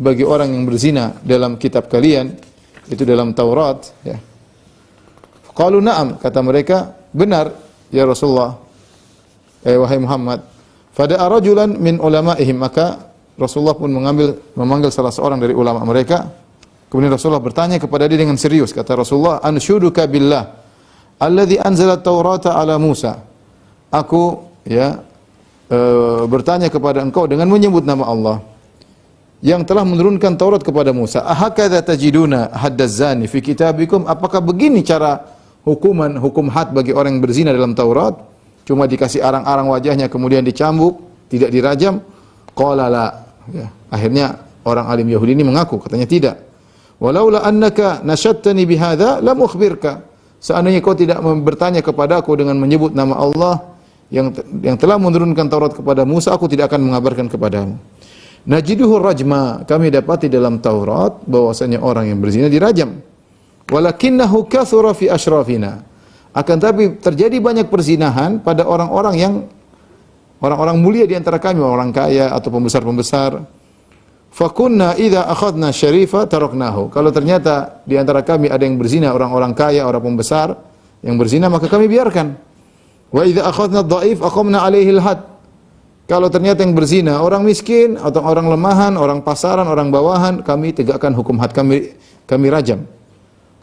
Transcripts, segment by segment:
bagi orang yang berzina dalam kitab kalian, itu dalam Taurat, ya. Qalu na'am, kata mereka, benar ya Rasulullah, wahai Muhammad. Fada'a rajulan min ulama'ihim, maka Rasulullah pun memanggil salah seorang dari ulama mereka. Kemudian Rasulullah bertanya kepada dia dengan serius, kata Rasulullah, anshuduka billah alladhi anzala Taurata ala Musa. Aku bertanya kepada engkau dengan menyebut nama Allah yang telah menurunkan Taurat kepada Musa. Ahakadza tajiduna haddaz zani fi kitabikum? Apakah begini cara hukum had bagi orang yang berzina dalam Taurat? Cuma dikasih arang-arang wajahnya kemudian dicambuk, tidak dirajam? Qala la. Ya. Akhirnya orang alim Yahudi ini mengaku, katanya tidak. Walaula annaka nashattani bihadza lam ukhbirka. Seandainya kau tidak bertanya kepadaku dengan menyebut nama Allah yang telah menurunkan Taurat kepada Musa, aku tidak akan mengabarkan kepadamu. Najiduhu rajma, kami dapati dalam Taurat bahwasanya orang yang berzina dirajam. Walakinnahu kathura fi ashrafina. Akan tapi terjadi banyak perzinahan pada orang-orang mulia di antara kami, orang kaya atau pembesar-pembesar. Fakunna idza akhadna syarifa taraknahu. Kalau ternyata di antara kami ada yang berzina, orang-orang kaya, orang pembesar yang berzina, maka kami biarkan. Wa idza akhadna dhaif aqamna alaihi al-had. Kalau ternyata yang berzina orang miskin atau orang lemahan, orang pasaran, orang bawahan, kami tegakkan hukum had, kami rajam.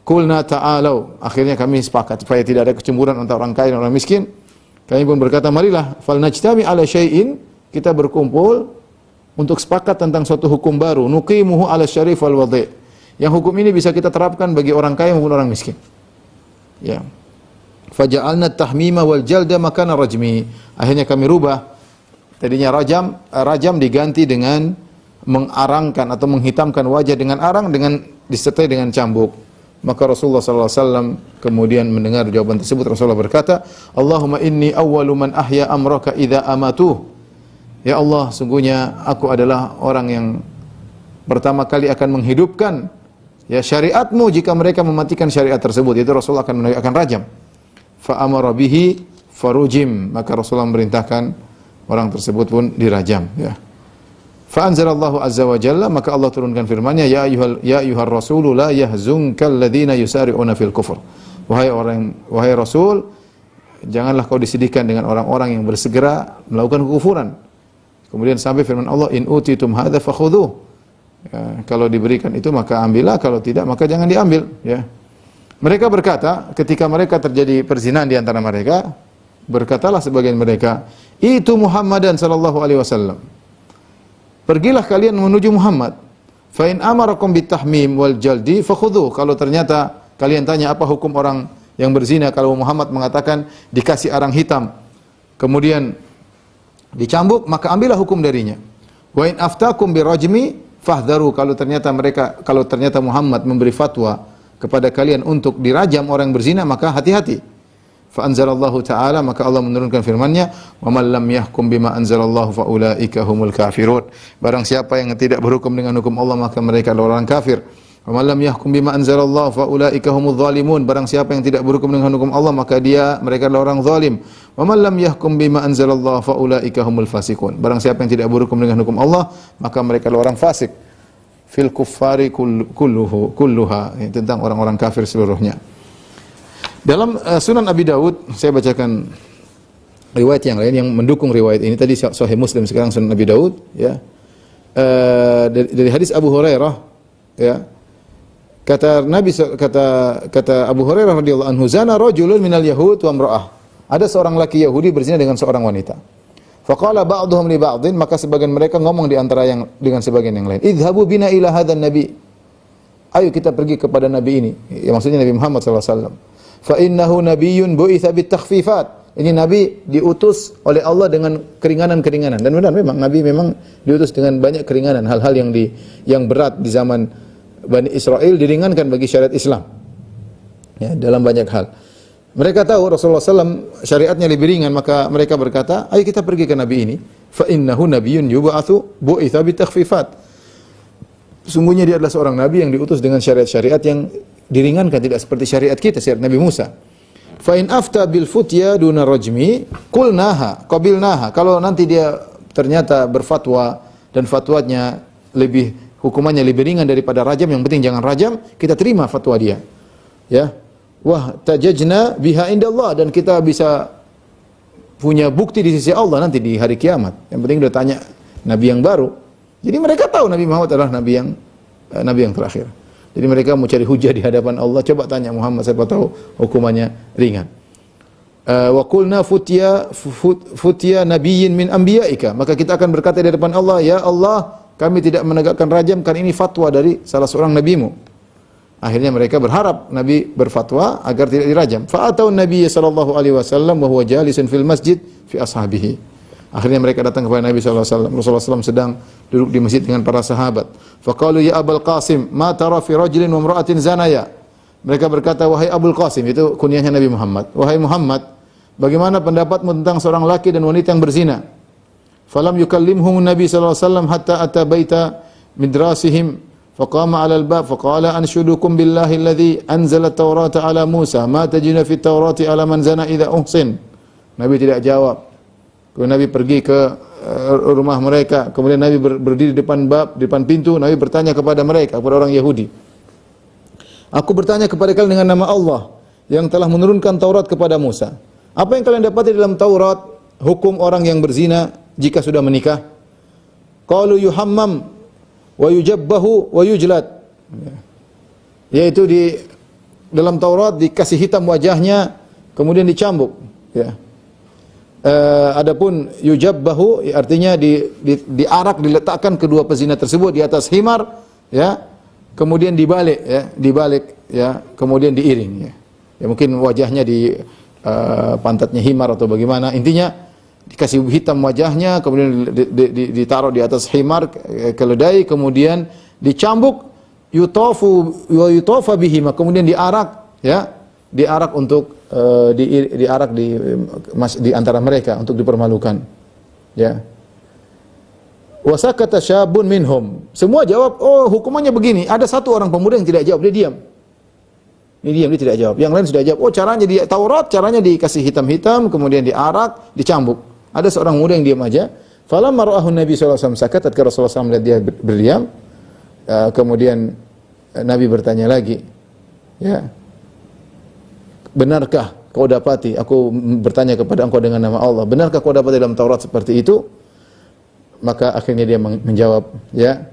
Qulna ta'alau. Akhirnya kami sepakat supaya tidak ada kecemburuan antara orang kaya dan orang miskin. Kami pun berkata, marilah falnajtami ala syai'in, kita berkumpul untuk sepakat tentang suatu hukum baru, nuqimuhu ala syarif wal wadhi'. Yang hukum ini bisa kita terapkan bagi orang kaya maupun orang miskin. Ya. Faja'alna tahmima wal jalda makana rajmi. Akhirnya kami rubah. Tadinya rajam diganti dengan mengarangkan atau menghitamkan wajah dengan arang dengan disertai dengan cambuk. Maka Rasulullah sallallahu alaihi wasallam kemudian mendengar jawaban tersebut. Rasulullah berkata, Allahumma inni awwalu man ahya amraka idza amatuh. Ya Allah, sungguhnya aku adalah orang yang pertama kali akan menghidupkan ya syariatmu jika mereka mematikan syariat tersebut. Itu Rasulullah akan rajam. Fa amara bihi farujim. Maka Rasulullah memerintahkan orang tersebut pun dirajam, ya. Fa anzalallahu azza wa jalla, maka Allah turunkan firman-Nya, ya ayyuhar rasulu la yahzunkal ladzina yusari'una fil kufur. Wahai Rasul, janganlah kau disedihkan dengan orang-orang yang bersegera melakukan kekufuran. Kemudian sampai firman Allah, in utitum hadza fakhudhuh. Ya, kalau diberikan itu maka ambillah, kalau tidak maka jangan diambil, ya. Mereka berkata, ketika mereka terjadi perzinahan di antara mereka, berkatalah sebagian mereka, itu Muhammadan sallallahu alaihi wasallam. Pergilah kalian menuju Muhammad. Fa in amarakum bitahmim wal jaldi fakhudhu. Kalau ternyata kalian tanya apa hukum orang yang berzina, kalau Muhammad mengatakan dikasih arang hitam kemudian dicambuk, maka ambillah hukum darinya. Wa in aftakum birajmi fahdharu. Kalau ternyata Muhammad memberi fatwa kepada kalian untuk dirajam orang yang berzina, maka hati-hati. Fa anzalallahu ta'ala, maka Allah menurunkan firman-Nya, wa man lam yahkum bima anzalallahu fa ulaika humul kafirun. Barang siapa yang tidak berhukum dengan hukum Allah, maka mereka adalah orang kafir. Wa man lam yahkum bima anzalallahu fa ulaika humudz zalimun. Barang siapa yang tidak berhukum dengan hukum Allah, maka mereka adalah orang zalim. Wa man lam yahkum bima anzalallahu fa ulaika humul fasiqun. Barang siapa yang tidak berhukum dengan hukum Allah, maka mereka adalah orang fasik. Fil kuffari kulluha, tentang orang-orang kafir seluruhnya. Dalam Sunan Abi Daud, saya bacakan riwayat yang lain yang mendukung riwayat ini. Tadi Sahih Muslim, sekarang Sunan Abi Daud, ya. Dari hadis Abu Hurairah, ya. Kata Abu Hurairah radhiyallahu anhu, zana rajulun minal yahud wa imra'ah. Ada seorang laki Yahudi berzina dengan seorang wanita. Faqala ba'dhum li ba'dhin, maka sebagian mereka ngomong di antara yang dengan sebagian yang lain, idhabu bina ila hadzal nabi. Ayo kita pergi kepada nabi ini. Ya, maksudnya Nabi Muhammad sallallahu alaihi wasallam. Fa innahu nabiyyun bu'itsa bitakhfifat. Ini nabi diutus oleh Allah dengan keringanan-keringanan. Dan benar memang nabi memang diutus dengan banyak keringanan, hal-hal yang berat di zaman Bani Israel diringankan bagi syariat Islam. Ya, dalam banyak hal. Mereka tahu Rasulullah SAW syariatnya lebih ringan, maka mereka berkata, ayo kita pergi ke nabi ini. Fa innahu nabiyyun yub'atsu bu'itsa bitakhfifat. Sungguhnya dia adalah seorang nabi yang diutus dengan syariat-syariat yang diringankan, tidak seperti syariat kita, syariat Nabi Musa. Fa in afta bil futya duna rajmi qabilnaha. Kalau nanti dia ternyata berfatwa dan fatwanya lebih hukumannya lebih ringan daripada rajam, yang penting jangan rajam, kita terima fatwa dia. Ya. Wah, tajajna biha indallah, dan kita bisa punya bukti di sisi Allah nanti di hari kiamat. Yang penting udah tanya nabi yang baru. Jadi mereka tahu Nabi Muhammad adalah nabi yang terakhir. Jadi mereka mau cari hujah di hadapan Allah, coba tanya Muhammad, siapa tahu hukumannya ringan. Wa qulna futya nabiyyin min anbiya'ika, maka kita akan berkata di hadapan Allah, ya Allah, kami tidak menegakkan rajam karena ini fatwa dari salah seorang nabimu. Akhirnya mereka berharap Nabi berfatwa agar tidak dirajam. Fa'atau Nabi sallallahu alaihi wasallam wa huwa jalisun fil masjid fi ashabihi. Akhirnya mereka datang kepada Nabi sallallahu alaihi wasallam. Rasulullah SAW sedang duduk di masjid dengan para sahabat. Faqalu ya Abul Qasim, ma tara fi rajulin wa imra'atin zanaya. Mereka berkata, wahai Abul Qasim, itu kunyahnya Nabi Muhammad. Wahai Muhammad, bagaimana pendapatmu tentang seorang laki dan wanita yang berzina? Falam yukallimhum Nabi sallallahu alaihi wasallam hatta ata baita midrasihim. Faqama 'ala al-bab faqala anshudukum billahi alladhi anzala at-taurata 'ala Musa ma tajiduna fi at-taurati 'ala man zana idza uhsin. Nabi tidak jawab. Kemudian Nabi pergi ke rumah mereka, kemudian Nabi berdiri di depan pintu, Nabi bertanya kepada mereka, kepada orang Yahudi. Aku bertanya kepada kalian dengan nama Allah yang telah menurunkan Taurat kepada Musa. Apa yang kalian dapati dalam Taurat hukum orang yang berzina jika sudah menikah? Qalu yuhammam wa yujabbahu wa yujlad. Yaitu di dalam Taurat dikasih hitam wajahnya, kemudian dicambuk, ya. Adapun yujabbahu artinya diarak, diletakkan kedua pezina tersebut di atas himar, ya. Kemudian dibalik, ya, kemudian diiring, ya. Ya mungkin wajahnya di pantatnya himar atau bagaimana. Intinya dikasih hitam wajahnya, kemudian ditaruh di atas himar, keledai, kemudian dicambuk, yutofa bihima, kemudian diarak, ya, diarak untuk diarak di antara mereka untuk dipermalukan, ya. Wasakata syabun minhum, semua jawab, oh hukumannya begini. Ada satu orang pemuda yang tidak jawab, dia diam. Dia tidak jawab. Yang lain sudah jawab, oh caranya di Taurat, caranya dikasih hitam-hitam, kemudian diarak, dicambuk. Ada seorang muda yang diam aja. Falamma ra'ahu Nabi sallallahu alaihi wasallam sakat, ketika Rasulullah SAW melihat dia berdiam, kemudian Nabi bertanya lagi, ya, benarkah kau dapati, aku bertanya kepada engkau dengan nama Allah, benarkah kau dapati dalam Taurat seperti itu? Maka akhirnya dia menjawab, ya,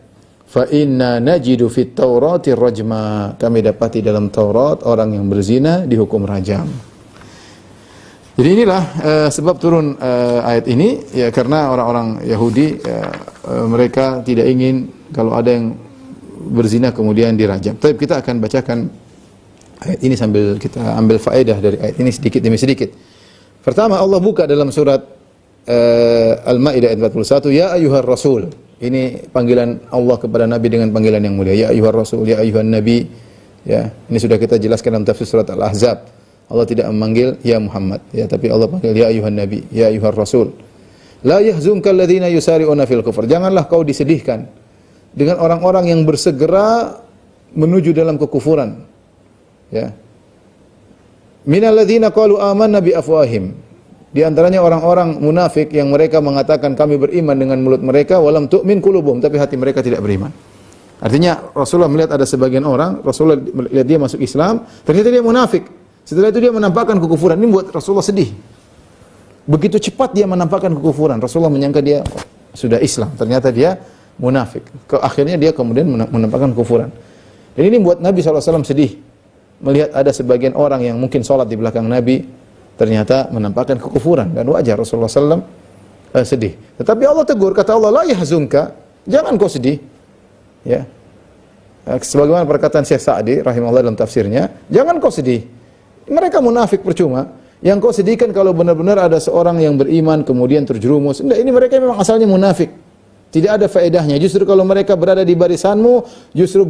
fa inna najidu fit Taurati rajma, kami dapati dalam Taurat orang yang berzina dihukum rajam. Jadi inilah sebab turun ayat ini, ya, karena orang-orang Yahudi mereka tidak ingin kalau ada yang berzina kemudian dirajam. Tapi kita akan bacakan ayat ini sambil kita ambil faedah dari ayat ini sedikit demi sedikit. Pertama, Allah buka dalam surat Al-Maidah ayat 41, ya ayyuhar rasul. Ini panggilan Allah kepada Nabi dengan panggilan yang mulia. Ya ayyuhar rasul, ya ayyuhan nabi. Ya, ini sudah kita jelaskan dalam tafsir surat Al-Ahzab. Allah tidak memanggil ya Muhammad, ya, tapi Allah panggil ya ayyuhan nabi, ya ayyuhar rasul. La yahzunka alladhina yusari'una fil kufr. Janganlah kau disedihkan dengan orang-orang yang bersegera menuju dalam kekufuran. Ya. Minal ladzina qalu amanna bi afwahim. Di antaranya orang-orang munafik yang mereka mengatakan kami beriman dengan mulut mereka, walam tu'min qulubuhum, tapi hati mereka tidak beriman. Artinya Rasulullah melihat ada sebagian orang, Rasulullah melihat dia masuk Islam, ternyata dia munafik. Setelah itu dia menampakkan kekufuran. Ini buat Rasulullah sedih. Begitu cepat dia menampakkan kekufuran. Rasulullah menyangka dia sudah Islam, ternyata dia munafik. Akhirnya dia kemudian menampakkan kekufuran. Dan ini buat Nabi SAW sedih. Melihat ada sebagian orang yang mungkin sholat di belakang Nabi, ternyata menampakkan kekufuran, dan wajar Rasulullah SAW sedih. Tetapi Allah tegur, kata Allah, la yahzunka, jangan kau sedih. Ya. Sebagaimana perkataan Syekh Sa'di rahimahullah dalam tafsirnya, jangan kau sedih. Mereka munafik percuma. Yang kau sedihkan kalau benar-benar ada seorang yang beriman kemudian terjerumus. Enggak, ini mereka memang asalnya munafik. Tidak ada faedahnya. Justru kalau mereka berada di barisanmu, justru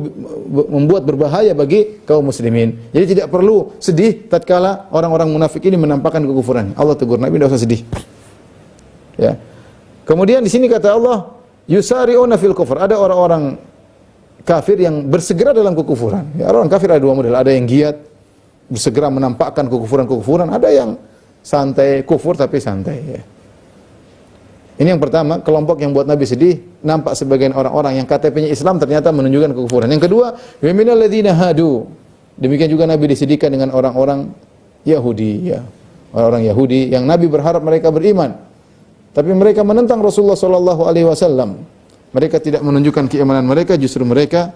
membuat berbahaya bagi kaum muslimin. Jadi tidak perlu sedih tatkala orang-orang munafik ini menampakkan kekufuran. Allah tegur Nabi, tidak usah sedih. Ya. Kemudian di sini kata Allah, yusari'una fil kufur. Ada orang-orang kafir yang bersegera dalam kekufuran. Ya, orang kafir ada dua model. Ada yang giat, bersegera menampakkan kekufuran-kekufuran. Ada yang santai, kufur tapi santai. Ya. Ini yang pertama, kelompok yang buat Nabi sedih, nampak sebagian orang-orang yang KTP-nya Islam ternyata menunjukkan kekufuran. Yang kedua, wa minal ladzina hadu. Demikian juga Nabi disedihkan dengan orang-orang Yahudi, ya. Orang-orang Yahudi yang Nabi berharap mereka beriman. Tapi mereka menentang Rasulullah sallallahu alaihi wasallam. Mereka tidak menunjukkan keimanan mereka, justru mereka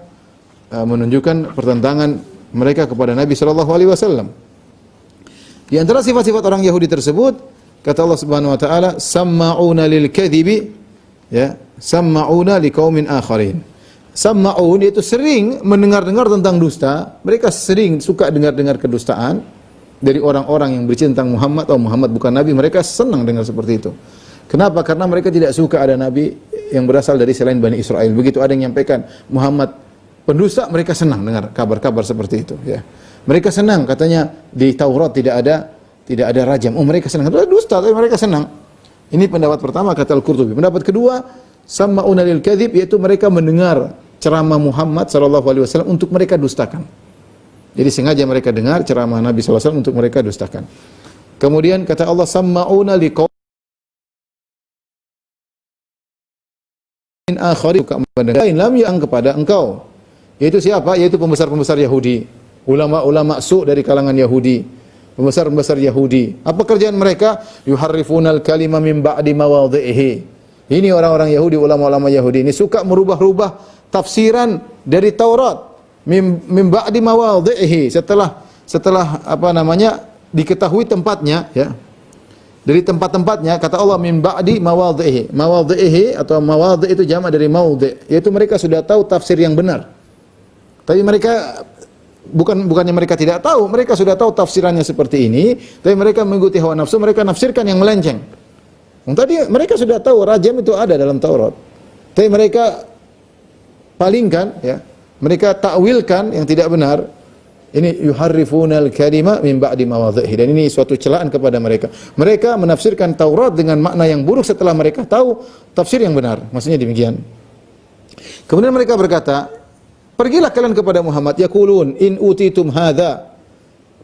menunjukkan pertentangan mereka kepada Nabi sallallahu alaihi wasallam. Di antara sifat-sifat orang Yahudi tersebut, kata Allah Subhanahu wa taala, "Samma'una lil kadhibi", ya, "Samma'una liqaumin akharin". Samma'un itu sering mendengar-dengar tentang dusta. Mereka sering suka dengar-dengar kedustaan dari orang-orang yang bercerita tentang Muhammad. Oh, Muhammad bukan nabi. Mereka senang dengar seperti itu. Kenapa? Karena mereka tidak suka ada nabi yang berasal dari selain Bani Israel. Begitu ada yang menyampaikan Muhammad pendusta, mereka senang dengar kabar-kabar seperti itu, ya. Mereka senang, katanya di Taurat tidak ada rajam. Oh, mereka senang. Itu dusta, tapi mereka senang. Ini pendapat pertama kata Al-Qurtubi. Pendapat kedua, samma'una lil kadzib, yaitu mereka mendengar ceramah Muhammad sallallahu alaihi wasallam untuk mereka dustakan. Jadi sengaja mereka dengar ceramah Nabi sallallahu alaihi wasallam untuk mereka dustakan. Kemudian kata Allah, samma'una liqaumin akharin, lain lam yang kepada engkau. Yaitu siapa? Yaitu pembesar-pembesar Yahudi, ulama-ulama su' dari kalangan Yahudi, pembesar-pembesar Yahudi. Apa kerjaan mereka? Yuharrifunal kalima min ba'di mawadhihi. Ini orang-orang Yahudi, ulama-ulama Yahudi ini suka merubah-rubah tafsiran dari Taurat min ba'di mawadhihi, setelah apa namanya diketahui tempatnya, ya. Dari tempat-tempatnya, kata Allah min ba'di mawadhihi. Mawadhihi atau mawadhi itu jamak dari maudhi, yaitu mereka sudah tahu tafsir yang benar. Tapi mereka bukannya mereka tidak tahu, mereka sudah tahu tafsirannya seperti ini, tapi mereka mengikuti hawa nafsu, mereka nafsirkan yang melenceng. Tadi mereka sudah tahu rajam itu ada dalam Taurat, tapi mereka palingkan, ya. Mereka takwilkan yang tidak benar. Ini yuharrifunal kalima min ba'di mawadhihi, dan ini suatu celaan kepada mereka. Mereka menafsirkan Taurat dengan makna yang buruk setelah mereka tahu tafsir yang benar. Maksudnya demikian. Kemudian mereka berkata, pergilah kalian kepada Muhammad, yaqulun in utitum hadza.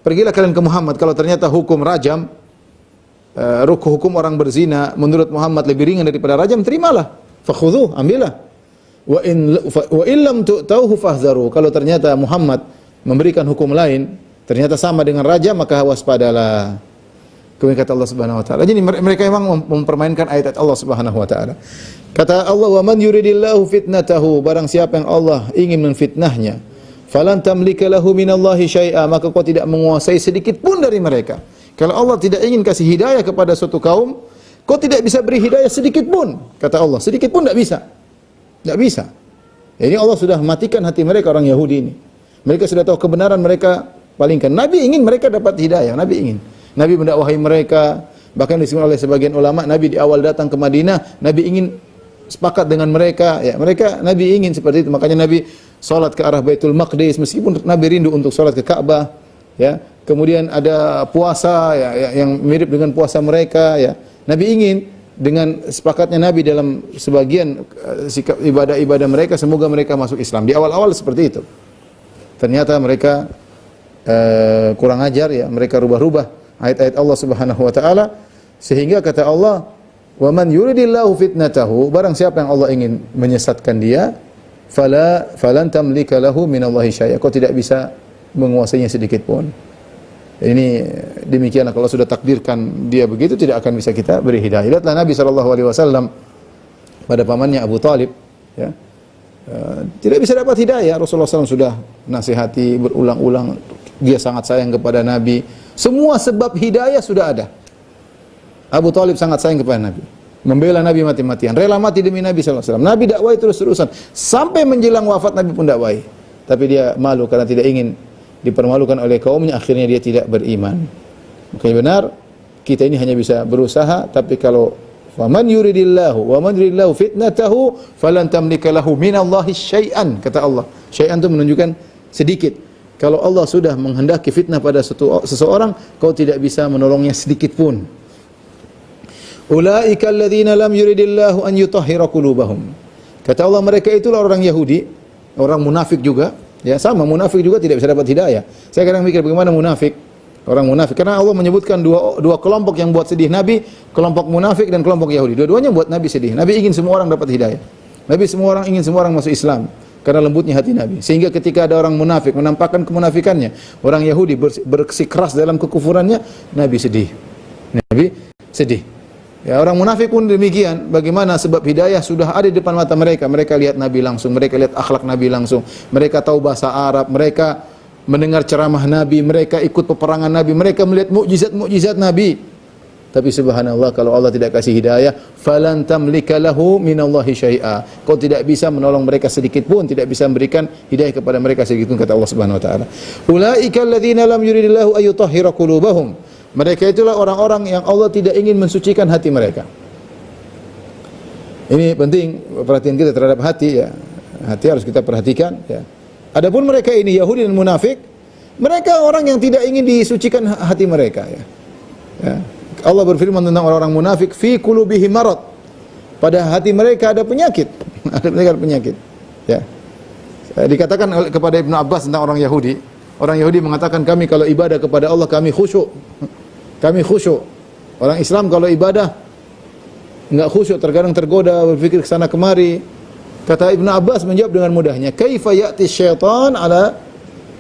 Pergilah kalian ke Muhammad, kalau ternyata hukum rajam, hukum orang berzina menurut Muhammad lebih ringan daripada rajam, terimalah. Fakhudhuh, ambillah. Wa in lam tu'tauhu fahzaru. Kalau ternyata Muhammad memberikan hukum lain, ternyata sama dengan raja, maka waspadalah. Kemudian kata Allah Subhanahu wa taala. Jadi mereka memang mempermainkan ayat-ayat Allah Subhanahu wa taala. Kata Allah, "Wa man yuridillahu fitnatahu", barang siapa yang Allah ingin menfitnahnya, falan tamlika lahu minallahi syai'a, maka kau tidak menguasai sedikit pun dari mereka. Kalau Allah tidak ingin kasih hidayah kepada suatu kaum, kau tidak bisa beri hidayah sedikit pun. Kata Allah, sedikit pun tidak bisa. Tidak bisa. Jadi Allah sudah matikan hati mereka, orang Yahudi ini. Mereka sudah tahu kebenaran, mereka palingkan. Nabi ingin mereka dapat hidayah, Nabi ingin. Nabi mendakwahi mereka, bahkan disebut oleh sebagian ulama, Nabi di awal datang ke Madinah, Nabi ingin sepakat dengan mereka, ya. Nabi ingin seperti itu. Makanya Nabi salat ke arah Baitul Maqdis, meskipun Nabi rindu untuk salat ke Ka'bah, ya. Kemudian ada puasa, ya, yang mirip dengan puasa mereka, ya. Nabi ingin dengan sepakatnya Nabi dalam sebagian sikap ibadah-ibadah mereka, semoga mereka masuk Islam. Di awal-awal seperti itu. Ternyata mereka kurang ajar, ya, mereka rubah-rubah ayat-ayat Allah Subhanahu wa taala, sehingga kata Allah, "Wa man yuridillahu fitnatahu", barang siapa yang Allah ingin menyesatkan dia, falan tamlika lahu minallahi syai'a, kau tidak bisa menguasainya sedikit pun. Ini demikianlah, kalau sudah takdirkan dia begitu, tidak akan bisa kita beri hidayah. Lihatlah Nabi sallallahu alaihi wasallam pada pamannya Abu Talib, ya. Tidak bisa dapat hidayah. Rasulullah SAW sudah nasihati berulang-ulang, dia sangat sayang kepada Nabi. Semua sebab hidayah sudah ada. Abu Talib sangat sayang kepada Nabi, membela Nabi mati-matian, rela mati demi Nabi SAW. Nabi dakwai terus-terusan sampai menjelang wafat, Nabi pun dakwai. Tapi dia malu karena tidak ingin dipermalukan oleh kaumnya, akhirnya dia tidak beriman. Makanya benar, kita ini hanya bisa berusaha, tapi kalau "Faman yuridillahu wa man yuridillahu fitnatahu falan tamlika lahu minallahi syai'an", kata Allah. Syai'an itu menunjukkan sedikit. Kalau Allah sudah menghendaki fitnah pada seseorang, kau tidak bisa menolongnya sedikit pun. Ulaika alladzina lam yuridillahu an yutahhira qulubahum. Kata Allah, mereka itulah orang Yahudi, orang munafik juga, ya, sama, munafik juga tidak bisa dapat hidayah. Saya kadang mikir bagaimana munafik Orang munafik. Karena Allah menyebutkan dua kelompok yang buat sedih Nabi, kelompok munafik dan kelompok Yahudi. Dua-duanya buat Nabi sedih. Nabi ingin semua orang dapat hidayah. Nabi ingin semua orang masuk Islam karena lembutnya hati Nabi. Sehingga ketika ada orang munafik menampakkan kemunafikannya, orang Yahudi bersikeras dalam kekufurannya, Nabi sedih. Nabi sedih. Ya, orang munafik pun demikian. Bagaimana sebab hidayah sudah ada di depan mata mereka. Mereka lihat Nabi langsung, mereka lihat akhlak Nabi langsung. Mereka tahu bahasa Arab, mereka mendengar ceramah Nabi, mereka ikut peperangan Nabi, mereka melihat mukjizat-mukjizat Nabi. Tapi subhanallah, kalau Allah tidak kasih hidayah, falan tamlika lahu minallahi syai'a. Kau tidak bisa menolong mereka sedikit pun, tidak bisa memberikan hidayah kepada mereka sedikit pun, kata Allah Subhanahu wa taala. Ulaika alladzina lam yuridillahu ayyutahhira qulubahum. Mereka itulah orang-orang yang Allah tidak ingin mensucikan hati mereka. Ini penting perhatian kita terhadap hati, ya. Hati harus kita perhatikan, ya. Adapun mereka ini Yahudi dan munafik, mereka orang yang tidak ingin disucikan hati mereka, ya. Ya. Allah berfirman tentang orang-orang munafik, fi qulubihim marad. Pada hati mereka ada penyakit. Ada penyakit, ya. Dikatakan kepada Ibnu Abbas tentang orang Yahudi. Orang Yahudi mengatakan, kami kalau ibadah kepada Allah kami khusyuk. Kami khusyuk. Orang Islam kalau ibadah enggak khusyuk, terkadang tergoda berpikir ke sana kemari. Kata Ibnu Abbas menjawab dengan mudahnya, kaifa ya'ti syaitan ala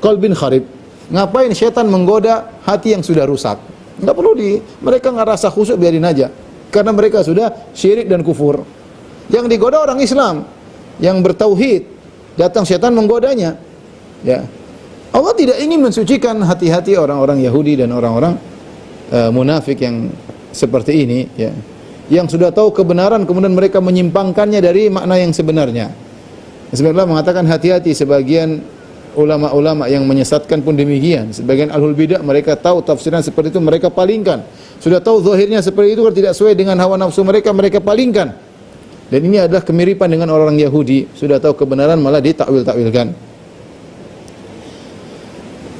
qalbin kharib. Ngapain syaitan menggoda hati yang sudah rusak? Enggak perlu mereka enggak rasa khusyuk, biarin aja. Karena mereka sudah syirik dan kufur. Yang digoda orang Islam yang bertauhid, datang syaitan menggodanya. Ya. Allah tidak ingin mensucikan hati-hati orang-orang Yahudi dan orang-orang munafik yang seperti ini, ya. Yang sudah tahu kebenaran kemudian mereka menyimpangkannya dari makna yang sebenarnya. Sebenarnya mengatakan hati-hati, sebagian ulama-ulama yang menyesatkan pun demikian. Sebagian ahlul bidah mereka tahu tafsiran seperti itu, mereka palingkan. Sudah tahu zahirnya seperti itu, kalau tidak sesuai dengan hawa nafsu mereka, mereka palingkan. Dan ini adalah kemiripan dengan orang Yahudi, sudah tahu kebenaran malah ditakwil-takwilkan.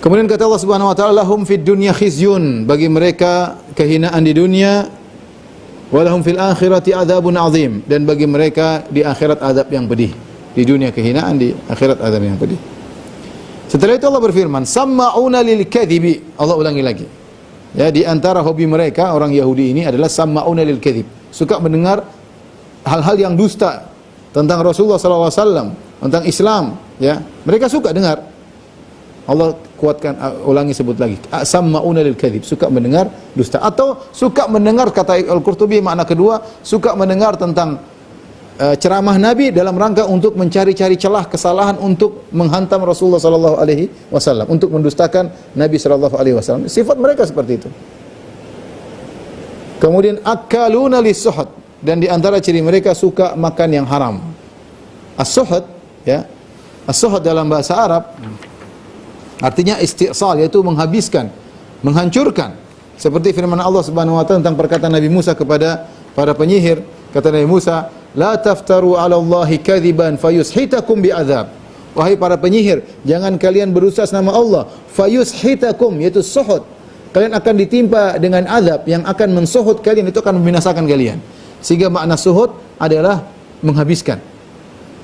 Kemudian kata Allah Subhanahu wa taala, lahum fid dunya khizyun, bagi mereka kehinaan di dunia, wa lahum fil akhirati adzabun azim, dan bagi mereka di akhirat azab yang pedih. Di dunia kehinaan, di akhirat azab yang pedih. Setelah itu Allah berfirman, samma'una lil kadhibi. Allah ulangi lagi. Ya, di antara hobi mereka orang Yahudi ini adalah samma'una lil kadhib. Suka mendengar hal-hal yang dusta tentang Rasulullah sallallahu alaihi wasallam, tentang Islam, ya. Mereka suka dengar. Allah kuatkan, ulangi, sebut lagi, samma'una lil kadhib, suka mendengar dusta, atau suka mendengar, kata Al-Qurtubi makna kedua, suka mendengar tentang ceramah Nabi dalam rangka untuk mencari-cari celah kesalahan untuk menghantam Rasulullah sallallahu alaihi wasallam, untuk mendustakan Nabi sallallahu alaihi wasallam. Sifat mereka seperti itu. Kemudian akaluna lis-suhud, dan di antara ciri mereka suka makan yang haram. As-suhud, ya. As-suhud dalam bahasa Arab artinya istisal, yaitu menghabiskan, menghancurkan. Seperti firman Allah Subhanahu wa taala tentang perkataan Nabi Musa kepada para penyihir. Kata Nabi Musa, la taftaru 'ala Allahi kadziban fayushitakum bi'adzab. Wahai para penyihir, jangan kalian berusaha nama Allah, fayushitakum, yaitu suhud. Kalian akan ditimpa dengan azab yang akan mensuhud kalian, itu akan membinasakan kalian. Sehingga makna suhud adalah menghabiskan.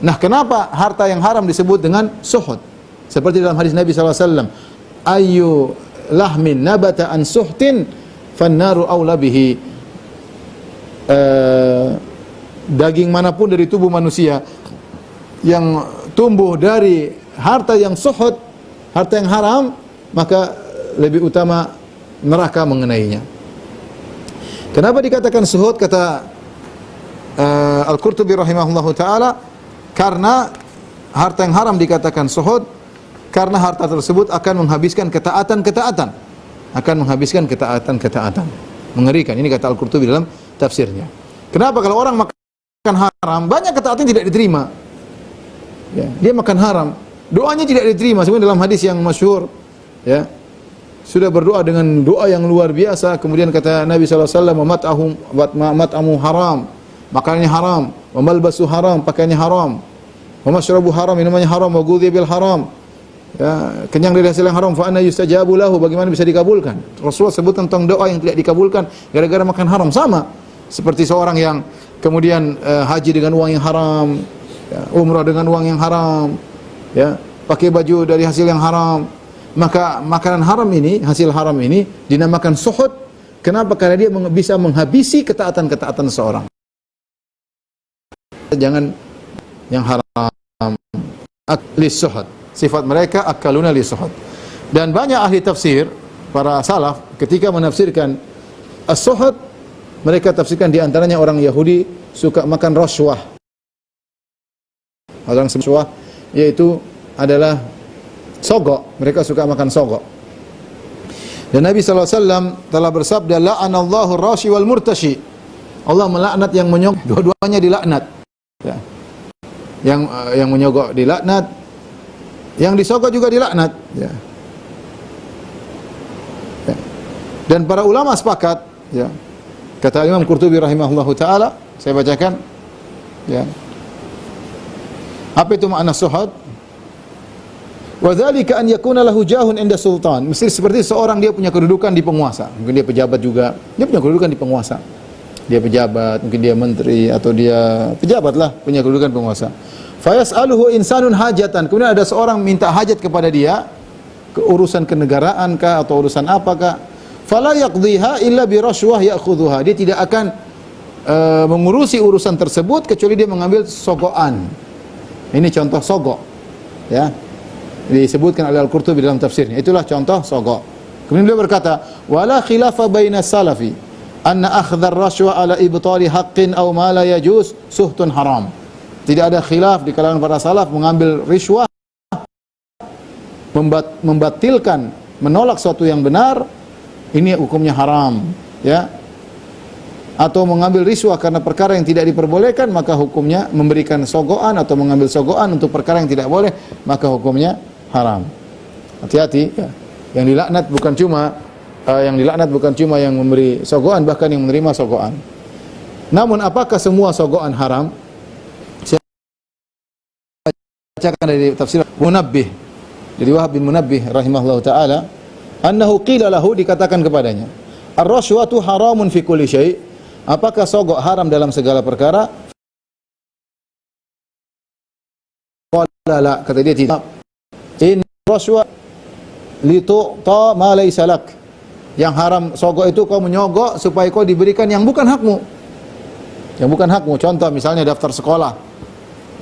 Nah, kenapa harta yang haram disebut dengan suhud? Seperti dalam hadis Nabi SAW, ayu lahmin nabata an suhtin fannaru awla bihi. Daging manapun dari tubuh manusia yang tumbuh dari harta yang suhud, harta yang haram, maka lebih utama neraka mengenainya. Kenapa dikatakan suhud? Kata Al-Qurtubi rahimahullahu ta'ala, karena harta yang haram dikatakan suhud karena harta tersebut akan menghabiskan ketaatan-ketaatan. Akan menghabiskan ketaatan-ketaatan. Mengerikan. Ini kata Al-Qurtubi dalam tafsirnya. Kenapa? Kalau orang makan haram, banyak ketaatan tidak diterima. Ya, dia makan haram, doanya tidak diterima. Sebenarnya dalam hadis yang masyhur, ya, sudah berdoa dengan doa yang luar biasa. Kemudian kata Nabi SAW, mat'amu haram, makanannya haram, wa malbasu haram, pakaiannya haram, wa mashrabu haram, minumannya haram, wa ghudhiya bil haram. Ya, kenyang dari hasil yang haram, fa anna yustajabu lahu, bagaimana bisa dikabulkan? Rasulullah sebut tentang doa yang tidak dikabulkan gara-gara makan haram. Sama seperti seorang yang kemudian haji dengan uang yang haram, ya, umrah dengan uang yang haram, ya, pakai baju dari hasil yang haram. Maka makanan haram ini, hasil haram ini dinamakan suhud. Kenapa? Karena dia bisa menghabisi ketaatan-ketaatan seseorang. Jangan yang haram lis suhud. Sifat mereka akaluna lis suhud. Dan banyak ahli tafsir, para salaf ketika menafsirkan as-suhud, mereka tafsirkan di antaranya orang Yahudi suka makan rashwah. Orang rashwah yaitu adalah sogok, mereka suka makan sogok. Dan Nabi SAW telah bersabda, la'anallahu rashi wal murtashi. Allah melaknat yang menyogok, dua-duanya dilaknat. Ya. Yang menyogok dilaknat, yang disogok juga dilaknat. Ya. Ya. Dan para ulama sepakat, ya. Kata Imam Qurtubi rahimahullahu taala, saya bacakan, ya. Apa itu makna suhud? Wa dzalika an yakuna lahu jahun inda sultan. Mesti seperti seorang dia punya kedudukan di penguasa. Mungkin dia pejabat juga. Dia punya kedudukan di penguasa. Dia pejabat, mungkin dia menteri atau dia pejabat lah, punya kedudukan penguasa. Fa yas'aluhu insanun hajatan. Kemudian ada seorang minta hajat kepada dia, urusan kenegaraan kah atau urusan apakah? Fala yaqdhiha illa bi rashwah ya'khudhuha. Dia tidak akan mengurusi urusan tersebut kecuali dia mengambil sogokan. Ini contoh sogok. Ya. Disebutkan oleh Al-Qurtubi dalam tafsirnya. Itulah contoh sogok. Kemudian beliau berkata, "Wala khilafa baina salafi anna akhdhar rashwa ala ibtali haqqin aw ma la yajuz suhtun haram." Tidak ada khilaf di kalangan para salaf mengambil rishwah, membatilkan, menolak sesuatu yang benar, ini hukumnya haram, ya. Atau mengambil riswah karena perkara yang tidak diperbolehkan, maka hukumnya memberikan sogoan atau mengambil sogoan untuk perkara yang tidak boleh, maka hukumnya haram. Hati-hati, ya. Yang dilaknat bukan cuma yang memberi sogoan, bahkan yang menerima sogoan. Namun apakah semua sogoan haram? Saya bacakan dari tafsir Munabbih, dari Wahab bin Munabbih rahimahullahu taala, annahu qila lahu, dikatakan kepadanya, ar-rashwatu haramun fi kulli syai'. Apakah sogok haram dalam segala perkara? Qala la, kata dia tidak. In rashwa li tu'ta ma laysa lak. Yang haram sogok itu kau menyogok supaya kau diberikan yang bukan hakmu. Yang bukan hakmu. Contoh misalnya daftar sekolah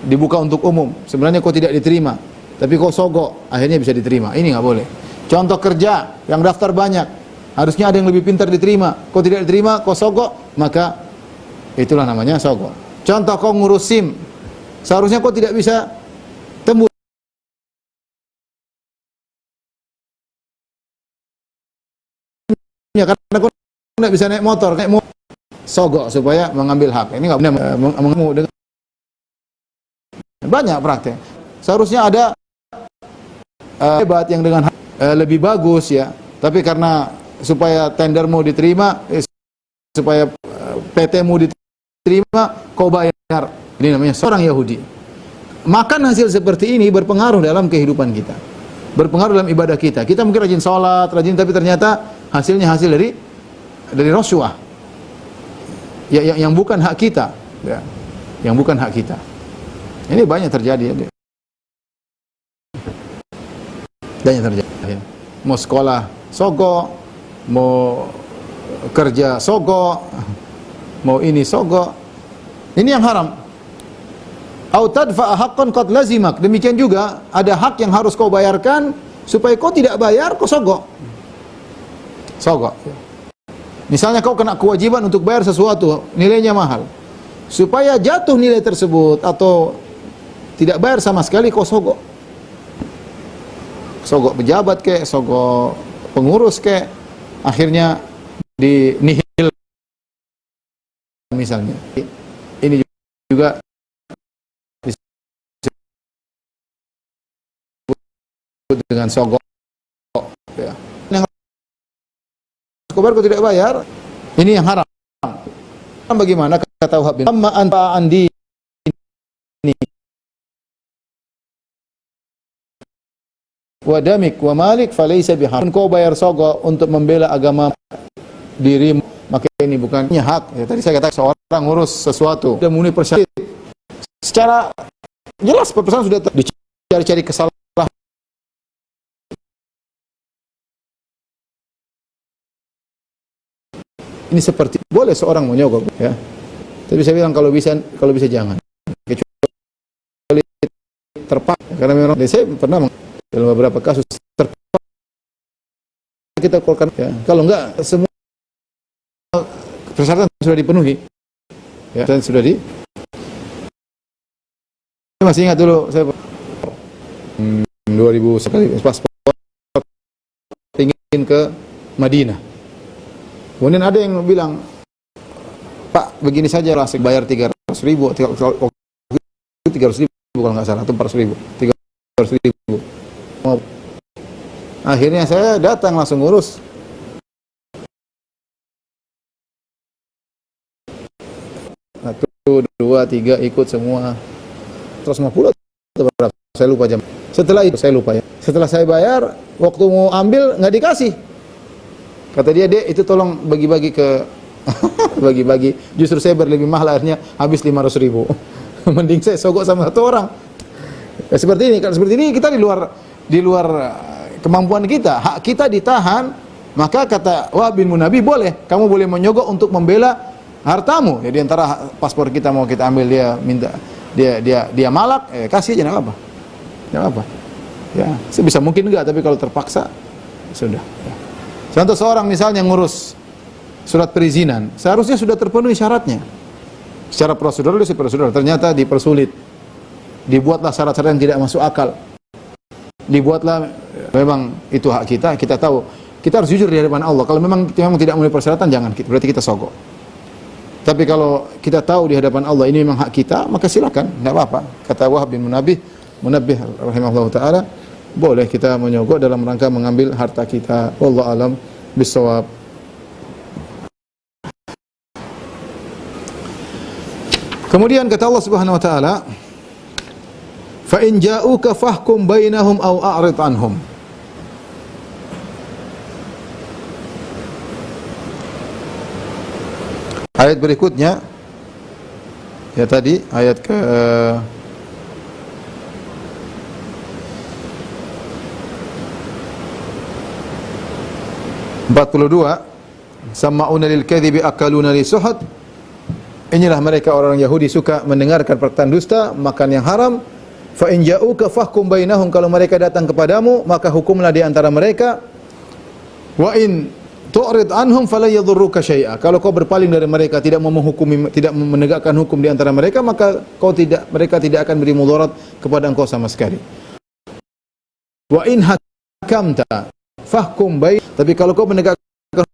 dibuka untuk umum, sebenarnya kau tidak diterima, tapi kau sogok, akhirnya bisa diterima. Ini enggak boleh. Contoh kerja, yang daftar banyak, harusnya ada yang lebih pintar diterima, kau tidak diterima, kau sogok, maka itulah namanya sogok. Contoh kau ngurus SIM, seharusnya kau tidak bisa tembus, karena kau tidak bisa naik motor, sogok supaya mengambil hak. Ini nggak benar, mengamu dengan banyak praktek. Seharusnya ada hebat yang dengan lebih bagus, ya, tapi karena supaya tendermu diterima, supaya PT-mu diterima, kau bayar. Ini namanya seorang Yahudi. Makan hasil seperti ini berpengaruh dalam kehidupan kita, berpengaruh dalam ibadah kita. Kita mungkin rajin sholat, rajin, tapi ternyata hasilnya hasil dari rashwah, ya, yang bukan hak kita, ya, yang bukan hak kita. Ini banyak terjadi. Banyak terjadi. Mau sekolah sogok, mau kerja sogok, mau ini sogok. Ini yang haram. Au tadfa'a haqqan qad lazimak. Demikian juga ada hak yang harus kau bayarkan, supaya kau tidak bayar, kau sogok. Sogok. Misalnya kau kena kewajiban untuk bayar sesuatu, nilainya mahal. Supaya jatuh nilai tersebut atau tidak bayar sama sekali, kau sogok. Sogok pejabat kek, sogok pengurus kek, akhirnya dinihil misalnya. Ini juga disebut dengan sogok, ya. Yang kobar kau tidak bayar, ini yang haram. Bagaimana kata Wahab bin Amma anta andi wa damik wa malik falaysa bihar. Kau bayar sogok untuk membela agama dirimu, maka ini bukannya hak. Ya, tadi saya katakan seorang ngurus sesuatu dan memenuhi persyarat, secara jelas perpesan sudah dicari-cari kesalahan Ini seperti boleh seorang menyogok, ya. Tapi saya bilang kalau bisa jangan. Kecuali terpaksa, karena memang saya pernah dalam beberapa kasus terpaksa kita keluarkan, ya. Kalau enggak semua persyaratan sudah dipenuhi, ya, dan sudah di. Saya masih ingat dulu saya 2000 sekali paspor ingin ke Madinah. Kemudian ada yang bilang, Pak, begini saja lah, bayar 300.000, 300.000 kalau nggak salah, atau 400.000, 300.000. Akhirnya saya datang langsung ngurus. Satu, dua, tiga, ikut semua. 150 atau berapa? Saya lupa jam. Setelah itu saya lupa, ya. Setelah saya bayar, waktu mau ambil nggak dikasih. Kata dia, Dek, itu tolong bagi-bagi ke bagi-bagi. Justru saya berlebih mahal, akhirnya habis 500.000. Mending saya sogok sama satu orang. Ya, seperti ini kita di luar kemampuan kita. Hak kita ditahan, maka kata Wahab bin Munabbih, boleh, kamu boleh menyogok untuk membela hartamu. Jadi antara paspor kita mau kita ambil, dia minta dia malak, kasih aja, enggak apa-apa. Enggak apa-apa. Ya, sebisa mungkin enggak, tapi kalau terpaksa sudah. Ya. Contoh seorang misalnya ngurus surat perizinan, seharusnya sudah terpenuhi syaratnya. Secara prosedural, ternyata dipersulit. Dibuatlah syarat-syarat yang tidak masuk akal. Dibuatlah, memang itu hak kita tahu. Kita harus jujur di hadapan Allah. Kalau memang tidak memenuhi persyaratan, jangan, berarti kita sogok. Tapi kalau kita tahu di hadapan Allah ini memang hak kita, maka silakan, enggak apa-apa. Kata Wahab bin Munabbih rahimahullah taala, boleh kita menyogok dalam rangka mengambil harta kita. Wallahu alam bisawab. Kemudian kata Allah Subhanahu wa taala, fa in ja'uka fahkum bainahum aw a'rid anhum. Ayat berikutnya, ya tadi ayat ke 42, sama'una lil kadhibi akaluna li suhud. Inilah mereka orang Yahudi suka mendengarkan perkataan dusta, makan yang haram. Fa in ja'uka fahkum bainahum, kalau mereka datang kepadamu maka hukumlah di antara mereka. Wa in tu'rid anhum fala yadhurruka syai'a, kalau kau berpaling dari mereka, tidak mau menghukumi, tidak menegakkan hukum di antara mereka, maka mereka tidak akan beri mudarat kepada engkau sama sekali. Wa in hakamta fahkum bain, tapi kalau kau menegakkan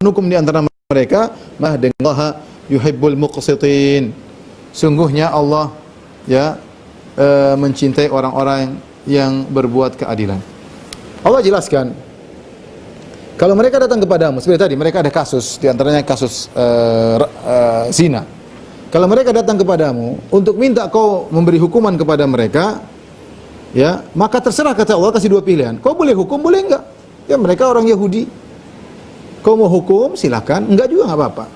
hukum di antara mereka, mah dengan yuhibbul muqsitin, sungguhnya Allah, ya, mencintai orang-orang yang berbuat keadilan. Allah jelaskan, kalau mereka datang kepadamu, seperti tadi mereka ada kasus, di antaranya kasus zina. Kalau mereka datang kepadamu untuk minta kau memberi hukuman kepada mereka, ya, maka terserah, kata Allah, kasih dua pilihan. Kau boleh hukum, boleh enggak. Ya, mereka orang Yahudi. Kau mau hukum, silakan, enggak juga enggak apa-apa.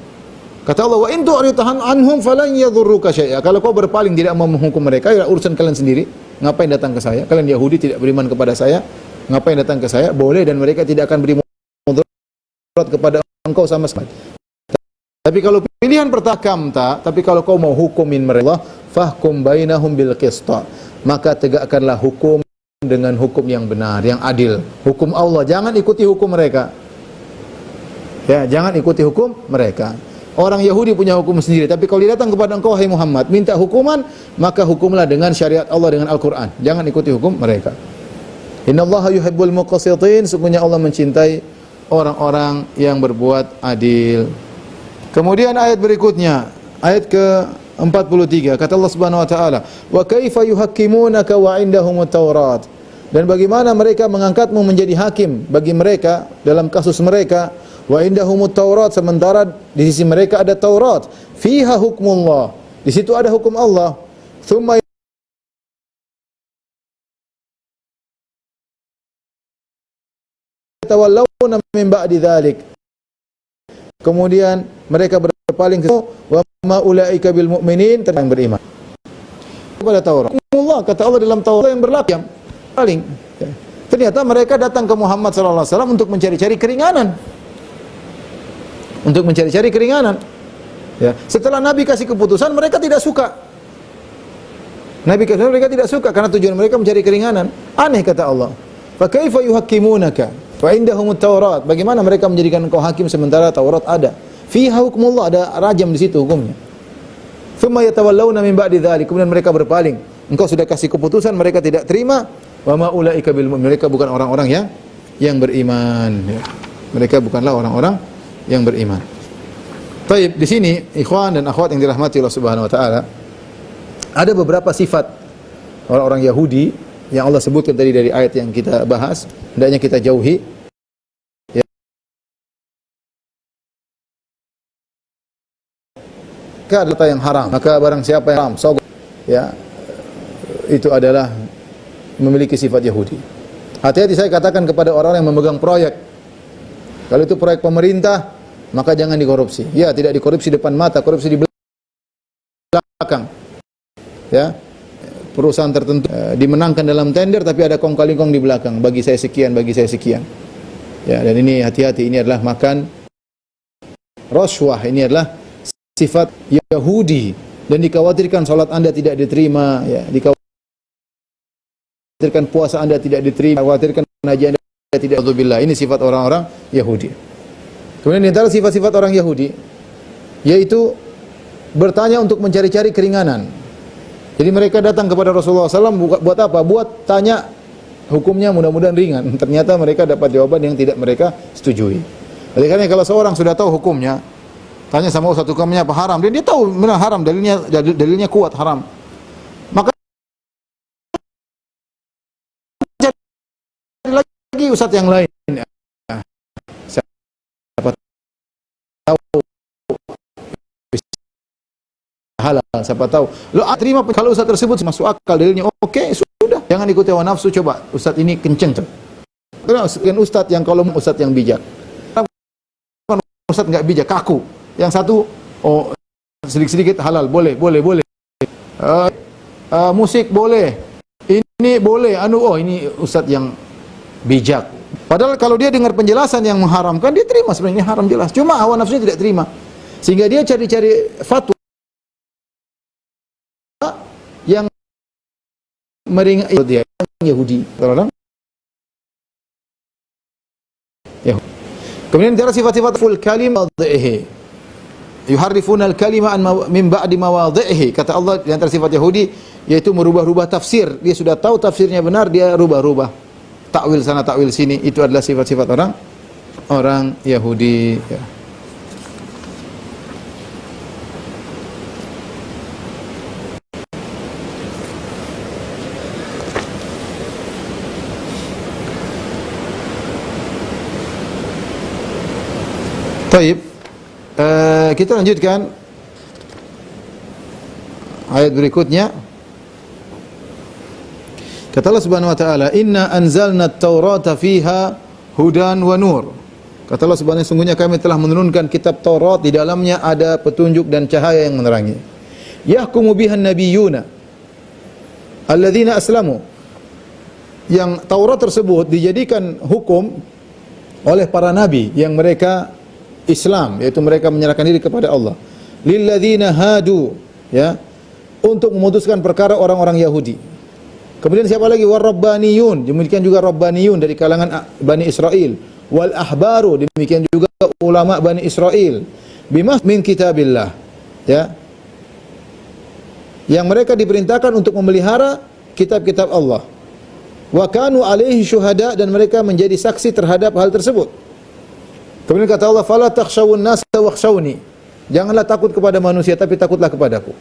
Kata Allah, wa in tu'rid anhum falan yadhurruka syai'a, kalau kau berpaling tidak mau menghukum mereka, ya urusan kalian sendiri. Ngapain datang ke saya? Kalian Yahudi tidak beriman kepada saya, ngapain datang ke saya? Boleh, dan mereka tidak akan beri mudarat kepada engkau sama sekali. Tapi kalau pilihan pertakamta, tapi kalau kau mau hukumin mereka, fahkum bainahum bil qista, maka tegakkanlah hukum dengan hukum yang benar, yang adil. Hukum Allah, jangan ikuti hukum mereka. Ya, jangan ikuti hukum mereka. Orang Yahudi punya hukum sendiri, tapi kalau dia datang kepada engkau, hai Muhammad, minta hukuman, maka hukumlah dengan syariat Allah, dengan Al-Quran. Jangan ikuti hukum mereka. Innallaha yuhibbul muqsitin, sesungguhnya Allah mencintai orang-orang yang berbuat adil. Kemudian ayat berikutnya, ayat ke-43, kata Allah Subhanahu wa taala, "Wa kaifa yuhakkimunaka wa indahumut Taurat?" Dan bagaimana mereka mengangkatmu menjadi hakim bagi mereka dalam kasus mereka, wa indahumut Taurat, sementara di sisi mereka ada Taurat, fiha hukmullah, di situ ada hukum Allah. Tsumma tawallawna min ba'di dzalik, kemudian mereka berpaling ke wa ma ulaika bil mu'minin, yang beriman kepada Taurat. Allah, kata Allah dalam Taurat yang berlaku, yang paling. Ternyata mereka datang ke Muhammad sallallahu alaihi wasallam untuk mencari-cari keringanan. untuk mencari-cari keringanan. Ya, setelah Nabi kasih keputusan mereka tidak suka. Mereka tidak suka karena tujuan mereka mencari keringanan. Aneh kata Allah. Fa kaifa yuhakkimunaka wa indahumut Taurat? Bagaimana mereka menjadikan engkau hakim sementara Taurat ada? Fiha hukmullah, ada rajam di situ hukumnya. Thumma yatawallawna min ba'di dzalik, kemudian mereka berpaling. Engkau sudah kasih keputusan, mereka tidak terima. Wa ma ulaika bil mu'min, mereka bukan orang-orang yang beriman. Ya. Mereka bukanlah orang-orang yang beriman. Baik, di sini ikhwan dan akhwat yang dirahmati Allah Subhanahu wa taala, ada beberapa sifat orang-orang Yahudi yang Allah sebutkan tadi dari ayat yang kita bahas, hendaknya kita jauhi. Ya. Maka yang haram, maka barang siapa yang haram, sogok, ya, itu adalah memiliki sifat Yahudi. Hati-hati saya katakan kepada orang-orang yang memegang proyek. Kalau itu proyek pemerintah, maka jangan dikorupsi. Ya, tidak dikorupsi depan mata, korupsi di belakang. Ya, perusahaan tertentu dimenangkan dalam tender tapi ada kong-kali-kong di belakang, bagi saya sekian, bagi saya sekian. Ya, dan ini hati-hati, ini adalah makan rashwah, ini adalah sifat Yahudi, dan dikhawatirkan salat Anda tidak diterima, ya, dikhawatirkan puasa Anda tidak diterima, dikhawatirkan haji Anda tidak, alhamdulillah, ini sifat orang-orang Yahudi. Kemudian di antara sifat-sifat orang Yahudi yaitu bertanya untuk mencari-cari keringanan. Jadi mereka datang kepada Rasulullah SAW buat apa? Buat tanya hukumnya, mudah-mudahan ringan. Ternyata mereka dapat jawaban yang tidak mereka setujui. Oleh karena kalau seorang sudah tahu hukumnya, tanya sama ustaz hukumnya apa haram, dan dia tahu benar haram, dalilnya kuat haram, maka cari lagi ustaz yang lain. Siapa tahu halal, siapa tahu. Lo terima kalau ustaz tersebut masuk akal, dalilnya oke, sudah. Jangan ikuti hawa nafsu, coba ustaz ini kenceng. Karena ustaz yang kalau ustaz yang bijak. Ustaz enggak bijak, kaku. Yang satu sedikit-sedikit halal, boleh. Musik boleh. Ini boleh, ini ustaz yang bijak. Padahal kalau dia dengar penjelasan yang mengharamkan, dia terima sebenarnya haram jelas. Cuma hawa nafsunya tidak terima. Sehingga dia cari-cari fatwa yang meringat dia Yahudi. Kemudian antara sifat-sifat ful kalim wadhihi, yuharrifuna al-kalima min ba'di mawadhihi. Kata Allah di antara sifat Yahudi yaitu merubah-rubah tafsir. Dia sudah tahu tafsirnya benar, dia rubah-rubah. Takwil sana, takwil sini. Itu adalah sifat-sifat orang Yahudi, ya. Baik, kita lanjutkan ayat berikutnya. Kata Allah Subhanahu wa taala, "Inna anzalna at-taurata fiha hudan wa nur." Kata Allah Subhanahu, sungguhnya kami telah menurunkan kitab Taurat, di dalamnya ada petunjuk dan cahaya yang menerangi. Yahkumu bihan nabiyyuna alladzina aslamu. Yang Taurat tersebut dijadikan hukum oleh para nabi yang mereka Islam, yaitu mereka menyerahkan diri kepada Allah. Lilladzina hadu, ya, untuk memutuskan perkara orang-orang Yahudi. Kemudian siapa lagi? Warabbaniyun, demikian juga rabbaniyun dari kalangan Bani Israel. Wal ahbaru, demikian juga ulama Bani Israel. Bimas min kitabillah, ya, yang mereka diperintahkan untuk memelihara kitab-kitab Allah. Wa kanu alaihi syuhada, dan mereka menjadi saksi terhadap hal tersebut. Kemudian kata Allah, "Fala takhshawun nasa wakhshawni." Janganlah takut kepada manusia, tapi takutlah kepadaku.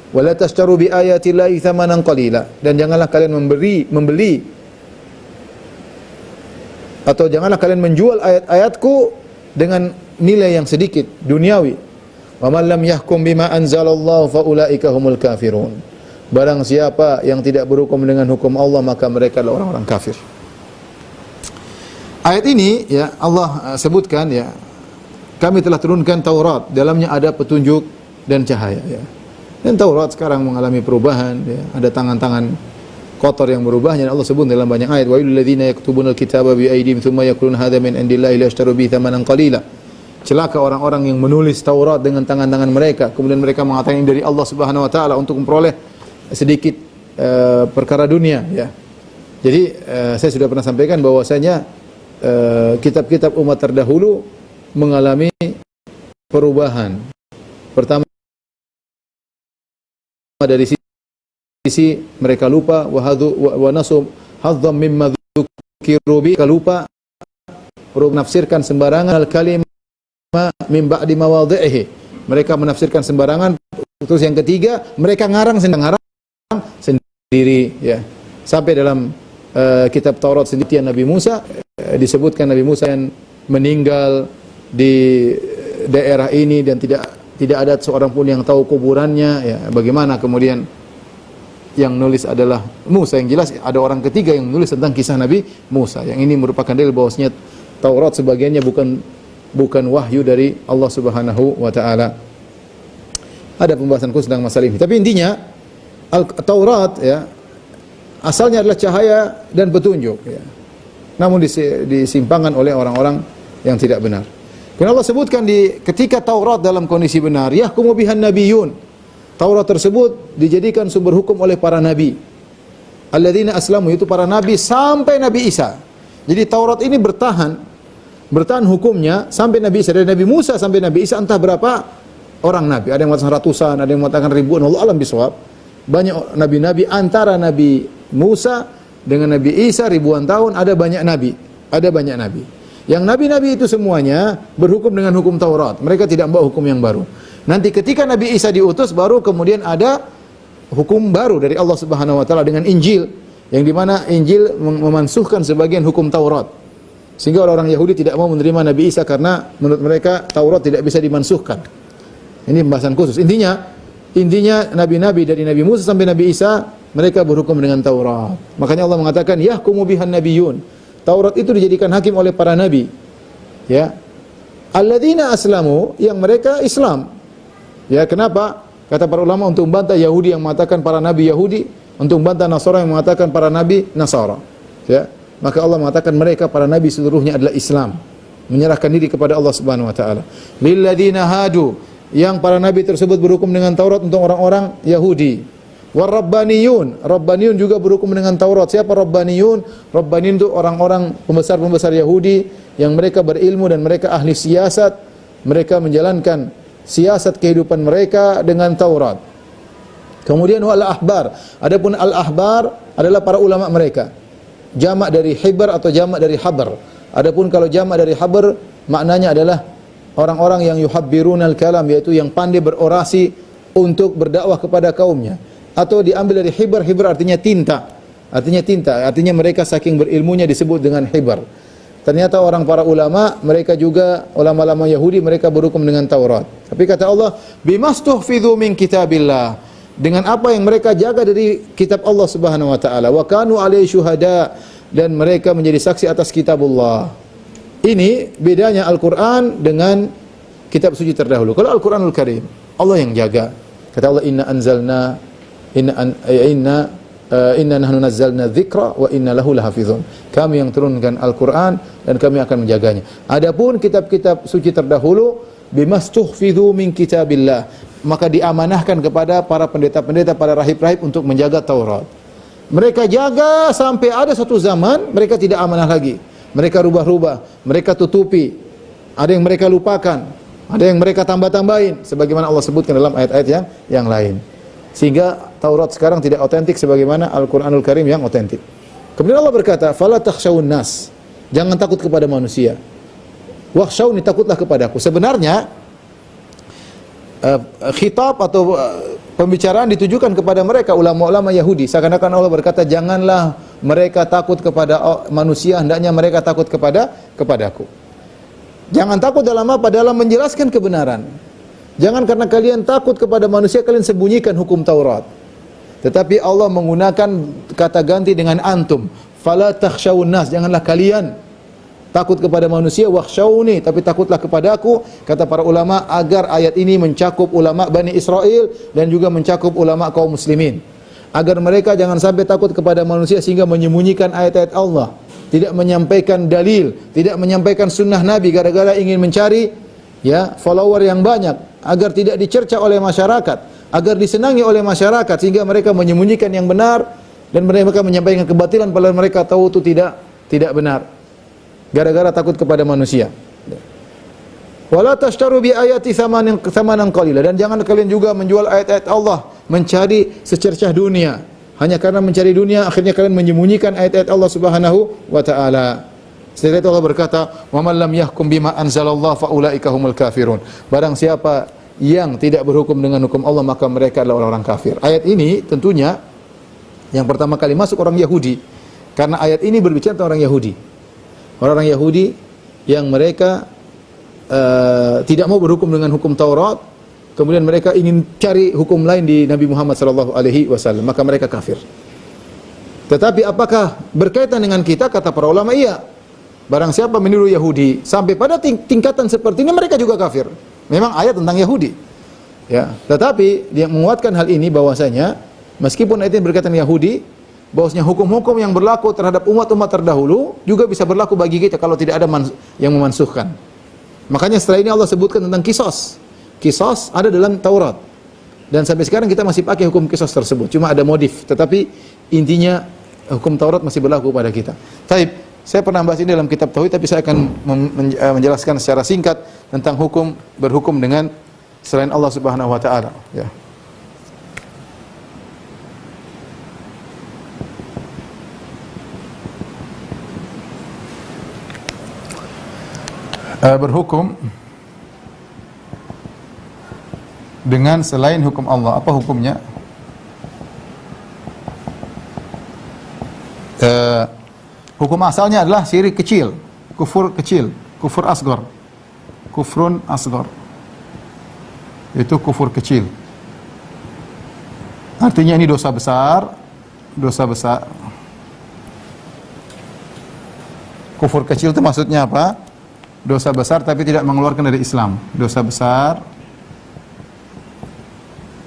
"Wa la tashtaru bi ayati llahi thamanan qalila." Dan janganlah kalian membeli atau janganlah kalian menjual ayat-ayatku dengan nilai yang sedikit, duniawi. "Wa man lam yahkum bima anzalallahu fa ulaika humul kafirun." Barang siapa yang tidak berhukum dengan hukum Allah, maka mereka adalah orang-orang kafir. Ayat ini, ya, Allah sebutkan, ya, kami telah turunkan Taurat, dalamnya ada petunjuk dan cahaya, ya. Dan Taurat sekarang mengalami perubahan, ya. Ada tangan-tangan kotor yang berubahnya. Allah sebut dalam banyak ayat, "Wa lil ladzina yaktubuna al-kitaba bi aydihim tsumma yaquluna hadza min indillahi la yashtaru bihi thamanan qalila." celaka orang-orang yang menulis Taurat dengan tangan-tangan mereka, kemudian mereka mengatakan ini dari Allah Subhanahu wa taala untuk memperoleh sedikit perkara dunia, ya. Jadi saya sudah pernah sampaikan bahwasanya kitab-kitab umat terdahulu mengalami perubahan. Pertama dari sisi mereka lupa wa nasu hadzam mimma dzukiru bi, lupa menafsirkan sembarangan al-kalimah min ba'di mawadhi'ihi. Mereka menafsirkan sembarangan. Terus yang ketiga, mereka ngarang sendiri, ya. Sampai dalam kitab Taurat sendiri Nabi Musa disebutkan Nabi Musa yang meninggal di daerah ini dan tidak ada seorang pun yang tahu kuburannya, ya. Bagaimana kemudian yang nulis adalah Musa, yang jelas ada orang ketiga yang menulis tentang kisah Nabi Musa. Yang ini merupakan dalil bahwasanya Taurat sebagiannya bukan wahyu dari Allah Subhanahu wa taala. Ada pembahasan khusus tentang masalah ini. Tapi intinya Taurat, ya, asalnya adalah cahaya dan petunjuk, ya. Namun disimpangkan oleh orang-orang yang tidak benar. Kemudian Allah sebutkan ketika Taurat dalam kondisi benar, yahkumu bihan nabiyyun. Taurat tersebut dijadikan sumber hukum oleh para nabi. Alladzina aslamu, itu para nabi sampai Nabi Isa. Jadi Taurat ini bertahan hukumnya sampai Nabi Isa, dari Nabi Musa sampai Nabi Isa, entah berapa orang nabi. Ada yang mengatakan ratusan, ada yang mengatakan ribuan, Allah alam bisawab. Banyak nabi-nabi, antara Nabi Musa dengan Nabi Isa ribuan tahun, ada banyak nabi. Yang nabi-nabi itu semuanya berhukum dengan hukum Taurat. Mereka tidak membawa hukum yang baru. Nanti ketika Nabi Isa diutus, baru kemudian ada hukum baru dari Allah Subhanahu wa taala dengan Injil, yang dimana Injil memansuhkan sebagian hukum Taurat. Sehingga orang-orang Yahudi tidak mau menerima Nabi Isa karena menurut mereka Taurat tidak bisa dimansuhkan. Ini pembahasan khusus. Intinya nabi-nabi dari Nabi Musa sampai Nabi Isa, mereka berhukum dengan Taurat. Makanya Allah mengatakan yahkumu bihan nabiyyun. Taurat itu dijadikan hakim oleh para nabi. Ya. Alladzina aslamu, yang mereka Islam. Ya, kenapa? Kata para ulama untuk membantah Yahudi yang mengatakan para nabi Yahudi, untuk membantah Nasara yang mengatakan para nabi Nasara. Ya. Maka Allah mengatakan mereka para nabi seluruhnya adalah Islam, menyerahkan diri kepada Allah Subhanahu wa taala. Lilladzina hadu, yang para nabi tersebut berhukum dengan Taurat untuk orang-orang Yahudi. Warabbaniyun, Rabbaniyun juga berhukum dengan Taurat. Siapa Rabbaniyun? Rabbaniyun itu orang-orang pembesar-pembesar Yahudi yang mereka berilmu dan mereka ahli siasat. Mereka menjalankan siasat kehidupan mereka dengan Taurat. Kemudian wal ahbar. Adapun al ahbar adalah para ulama mereka. Jamak dari hibar atau jamak dari habar. Adapun kalau jamak dari habar, maknanya adalah orang-orang yang yuhabbirunal kalam, yaitu yang pandai berorasi untuk berdakwah kepada kaumnya. Atau diambil dari hibar, hibar artinya tinta. Artinya mereka saking berilmunya disebut dengan hibar. Ternyata para ulama, mereka juga ulama-ulama Yahudi, mereka berhukum dengan Taurat. Tapi kata Allah, bimastuhfidhu min kitabillah, dengan apa yang mereka jaga dari kitab Allah Subhanahu wa taala. Wa kanu alaihi syuhada, dan mereka menjadi saksi atas kitabullah. Ini bedanya Al-Qur'an dengan kitab suci terdahulu. Kalau Al-Qur'anul Karim, Allah yang jaga. Kata Allah, inna nahnu nazzalna dzikra wa inna lahu lahafizun. Kami yang turunkan Al-Qur'an dan kami akan menjaganya. Adapun kitab-kitab suci terdahulu, bimastuhfidhu min kitabillah, maka diamanahkan kepada para pendeta-pendeta, para rahib-rahib untuk menjaga Taurat. Mereka jaga sampai ada satu zaman mereka tidak amanah lagi. Mereka rubah-rubah, mereka tutupi. Ada yang mereka lupakan, ada yang mereka tambah-tambahin, sebagaimana Allah sebutkan dalam ayat-ayat yang lain. Sehingga Taurat sekarang tidak otentik sebagaimana Al-Qur'anul Karim yang otentik. Kemudian Allah berkata, "Fala takhshawun nas." Jangan takut kepada manusia. Wakhshawni, takutlah kepadaku. Sebenarnya khitab atau pembicaraan ditujukan kepada mereka ulama-ulama Yahudi. Seakan-akan Allah berkata, "Janganlah mereka takut kepada manusia, hendaknya mereka takut kepadaku." Jangan takut dalam apa? Dalam menjelaskan kebenaran. Jangan karena kalian takut kepada manusia, kalian sembunyikan hukum Taurat. Tetapi Allah menggunakan kata ganti dengan antum. Fala takhshawun nas, janganlah kalian takut kepada manusia, wakhshawni, tapi takutlah kepadaku. Kata para ulama, agar ayat ini mencakup ulama Bani Israel dan juga mencakup ulama kaum muslimin. Agar mereka jangan sampai takut kepada manusia sehingga menyembunyikan ayat-ayat Allah, tidak menyampaikan dalil, tidak menyampaikan sunnah Nabi gara-gara ingin mencari ya, follower yang banyak, agar tidak dicerca oleh masyarakat, agar disenangi oleh masyarakat, sehingga mereka menyembunyikan yang benar dan mereka menyampaikan kebatilan padahal mereka tahu itu tidak benar. Gara-gara takut kepada manusia. Wala tashtaru bi ayati thamanan qalila, dan jangan kalian juga menjual ayat-ayat Allah mencari secercah dunia. Hanya karena mencari dunia akhirnya kalian menyembunyikan ayat-ayat Allah Subhanahu wa taala. Setelah itu Allah berkata, "Wa man lam yahkum bima anzalallah fa ulaika humul kafirun." Barang siapa yang tidak berhukum dengan hukum Allah maka mereka adalah orang-orang kafir. Ayat ini tentunya yang pertama kali masuk orang Yahudi. Karena ayat ini berbicara tentang orang Yahudi. Orang-orang Yahudi yang mereka tidak mau berhukum dengan hukum Taurat, kemudian mereka ingin cari hukum lain di Nabi Muhammad sallallahu alaihi wasallam, maka mereka kafir. Tetapi apakah berkaitan dengan kita? Kata para ulama, iya. Barang siapa meniru Yahudi sampai pada tingkatan seperti ini, mereka juga kafir. Memang ayat tentang Yahudi. Ya, tetapi dia menguatkan hal ini bahwasanya meskipun ayat ini berkaitan Yahudi, bahwasanya hukum-hukum yang berlaku terhadap umat-umat terdahulu juga bisa berlaku bagi kita kalau tidak ada yang memansuhkan. Makanya setelah ini Allah sebutkan tentang kisos. Kisos ada dalam Taurat. Dan sampai sekarang kita masih pakai hukum kisos tersebut. Cuma ada modif. Tetapi intinya hukum Taurat masih berlaku pada kita. Taib, saya pernah bahas ini dalam kitab Tauhid, tapi saya akan menjelaskan secara singkat tentang berhukum dengan selain Allah Subhanahu wa taala, ya. Berhukum dengan selain hukum Allah, apa hukumnya? Hukum asalnya adalah syirik kecil, kufur kecil, kufur asghar, kufrun asghar. Itu kufur kecil. Artinya ini dosa besar, dosa besar. Kufur kecil itu maksudnya apa? Dosa besar tapi tidak mengeluarkan dari Islam. Dosa besar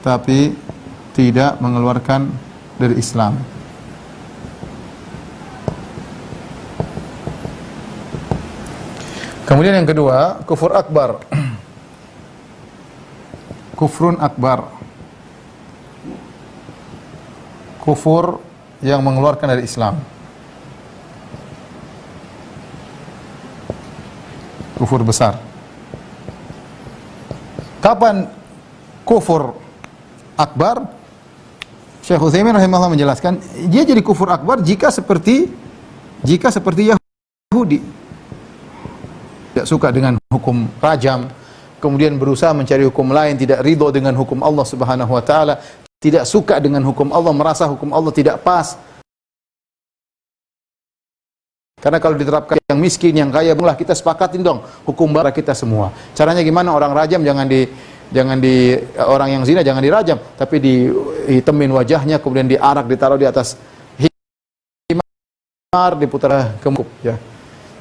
tapi tidak mengeluarkan dari Islam. Kemudian yang kedua, kufur akbar. Kufrun akbar. Kufur yang mengeluarkan dari Islam. Kufur besar. Kapan kufur akbar? Syekh Utsaimin rahimahullah menjelaskan, dia jadi kufur akbar jika seperti Yahudi. Tidak suka dengan hukum rajam, kemudian berusaha mencari hukum lain, tidak ridho dengan hukum Allah Subhanahu wa taala, tidak suka dengan hukum Allah, merasa hukum Allah tidak pas. Karena kalau diterapkan yang miskin, yang kaya, lah kita sepakatin dong hukum bara kita semua. Caranya gimana? Orang rajam jangan di orang yang zina jangan dirajam, tapi dihitemin wajahnya, kemudian diarak, ditaruh di atas himar, diputar kemuk, ya.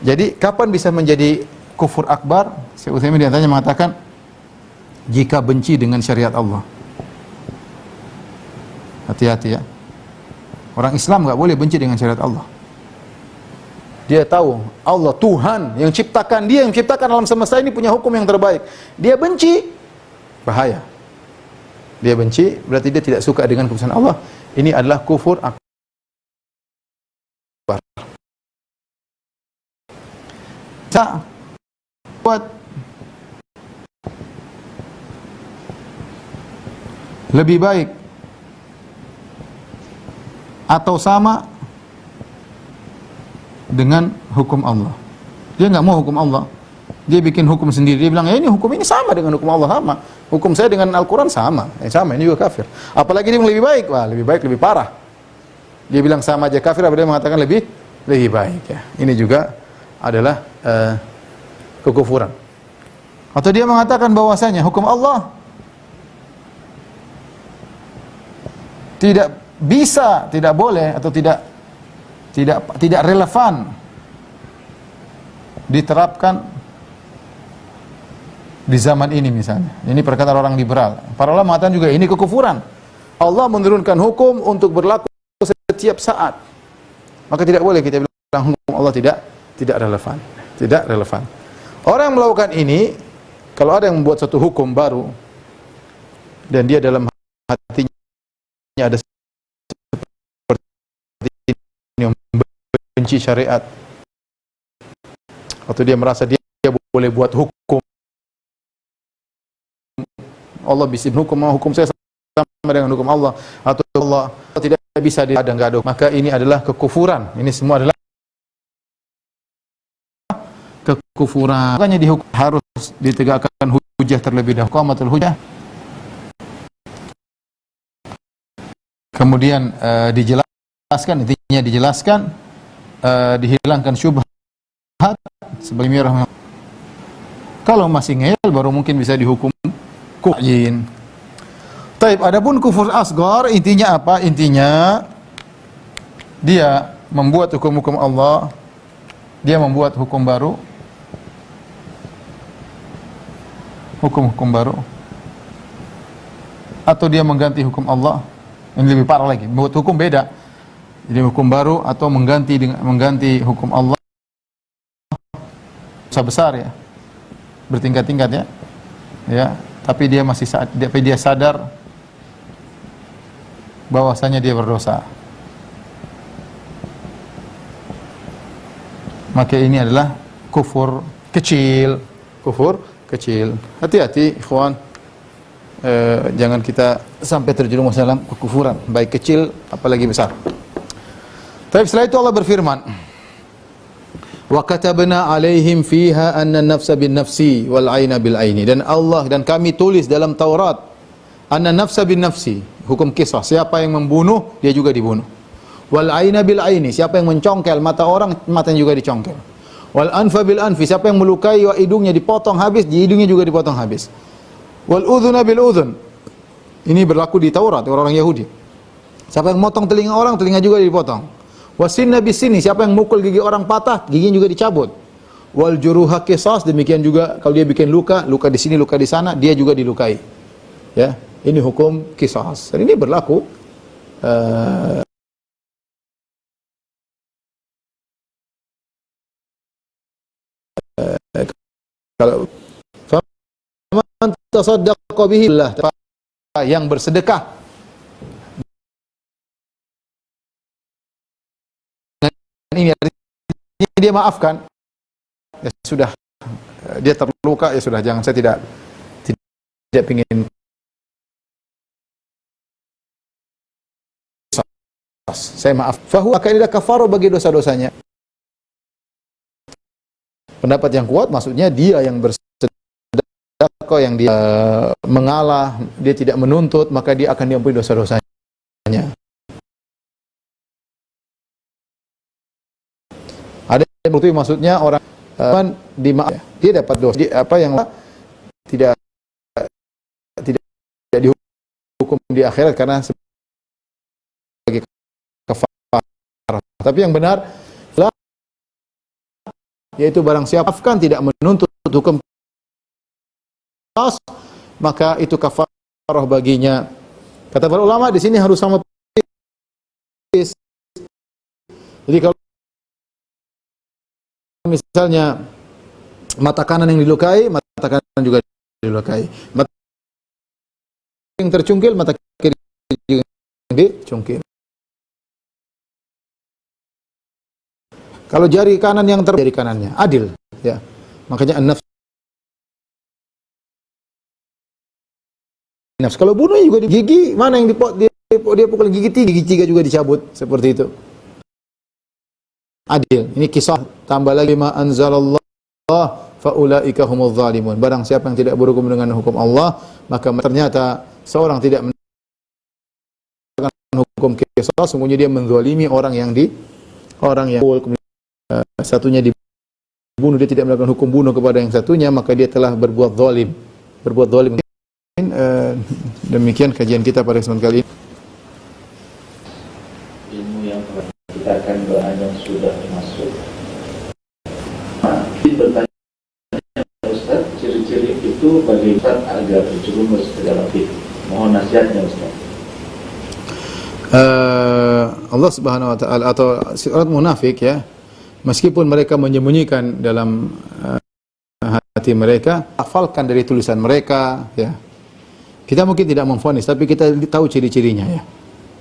Jadi kapan bisa menjadi kufur akbar? Syekh Utsaimin diantaranya mengatakan jika benci dengan syariat Allah. Hati-hati ya. Orang Islam enggak boleh benci dengan syariat Allah. Dia tahu Allah Tuhan yang ciptakan, dia yang ciptakan alam semesta ini punya hukum yang terbaik. Dia benci, bahaya. Dia benci berarti dia tidak suka dengan keputusan Allah. Ini adalah kufur akbar. Buat lebih baik atau sama dengan hukum Allah. Dia nggak mau hukum Allah, dia bikin hukum sendiri. Dia bilang, ya ini hukum ini sama dengan hukum Allah, sama. Hukum saya dengan Al-Quran sama, sama. Ini juga kafir. Apalagi dia lebih baik, wah lebih baik, lebih parah. Dia bilang sama aja kafir, apa dia mengatakan lebih baik. Ya. Ini juga adalah kekufuran. Atau dia mengatakan bahwasanya hukum Allah tidak bisa, tidak boleh, atau tidak relevan diterapkan di zaman ini misalnya. Ini perkataan orang liberal. Para ulama mengatakan juga ini kekufuran. Allah menurunkan hukum untuk berlaku setiap saat. Maka tidak boleh kita bilang hukum Allah tidak relevan. Tidak relevan. Orang yang melakukan ini Kalau ada yang membuat satu hukum baru dan dia dalam hatinya ada seperti ini, yang benci syariat, atau dia merasa dia boleh buat hukum, Allah bisa hukum saya sama dengan hukum Allah, atau Allah tidak bisa diadang-adung, maka ini adalah kekufuran. Ini semua adalah kekufuran. Makanya dihukum harus ditegakkan hujah terlebih dahulu, qamatul hujah. Kemudian dijelaskan, intinya dijelaskan, dihilangkan syubhat sebagai mirah. Kalau masih ngeyel baru mungkin bisa dihukum ku'yin. Taib, adapun kufur asghar intinya apa? Intinya dia membuat hukum-hukum Allah, dia membuat hukum baru, hukum-hukum baru, atau dia mengganti hukum Allah. Ini lebih parah lagi, membuat hukum beda. Jadi hukum baru atau mengganti hukum Allah. Dosa besar ya, bertingkat-tingkat ya. Ya, tapi dia masih sadar bahwasanya dia berdosa. Maka ini adalah kufur kecil, kufur kecil. Hati-hati ikhwan, jangan kita sampai terjerumus dalam kekufuran, baik kecil apalagi besar. Tapi setelah itu Allah berfirman, wa katabna alaihim fiha anna an-nafsa bin-nafsi wal 'aina bil-'aini. Dan Allah dan kami tulis dalam Taurat anna nafsa bin-nafsi, hukum kisah, siapa yang membunuh dia juga dibunuh. Wal 'aina bil-'aini, siapa yang mencongkel mata orang, matanya juga dicongkel. Wal anfa bil-anfi, siapa yang melukai hidungnya dipotong habis, hidungnya juga dipotong habis. Wal udhuna bil-udhun, ini berlaku di Taurat orang-orang Yahudi. Siapa yang motong telinga orang, telinga juga dipotong. Wasinna bisini, siapa yang mukul gigi orang patah, giginya juga dicabut. Wal juruha qisas, demikian juga kalau dia bikin luka, luka di sini, luka di sana, dia juga dilukai. Ya, ini hukum qisas. Dan ini berlaku kalau faman tasaddaqa bihi Allah, yang bersedekah ini artinya dia maafkan, ya sudah, dia terluka, ya sudah, jangan, saya tidak ingin, saya maaf. Fahu akan ada kafaroh bagi dosa-dosanya. Pendapat yang kuat maksudnya dia yang bersedekah, yang dia mengalah, dia tidak menuntut, maka dia akan diampuni dosa-dosanya. Ada yang berarti maksudnya orang dimaaf, dia dapat dosa, apa yang tidak dihukum di akhirat karena sebagai kafarah. Tapi yang benar yaitu barang siapa maafkan, tidak menuntut hukum maka itu kafarah baginya. Kata para ulama di sini harus sama persis. Jadi kalau misalnya mata kanan yang dilukai, mata kanan juga dilukai. Mata yang tercungkil, mata kiri juga dicungkil. Kalau jari kanan yang jari kanannya adil, ya. Makanya an-nafs. Kalau bunuh juga di gigi, mana yang dia pukul gigi tiga juga dicabut, seperti itu. Adil. Ini kisah, tambah lagi ma anzalallah fa ulaika humuz zalimun. Barang siapa yang tidak berhukum dengan hukum Allah, maka ternyata seorang tidak melakukan hukum kisah, sungguhnya dia menzalimi orang yang satunya dibunuh, dia tidak melakukan hukum bunuh kepada yang satunya, maka dia telah berbuat zalim. Demikian kajian kita pada kesempatan kali ini. Ilmu yang kita akan doanya sudah masuk. Bertanya Ustaz, ciri-ciri itu bagi Ustaz agar terjerumus ke dalam fikih. Mohon nasihatnya Ustaz. Allah Subhanahu wa taala atau orang munafik, ya, meskipun mereka menyembunyikan dalam hati hati mereka, hafalkan dari tulisan mereka, ya. Kita mungkin tidak memvonis, tapi kita tahu ciri-cirinya, ya.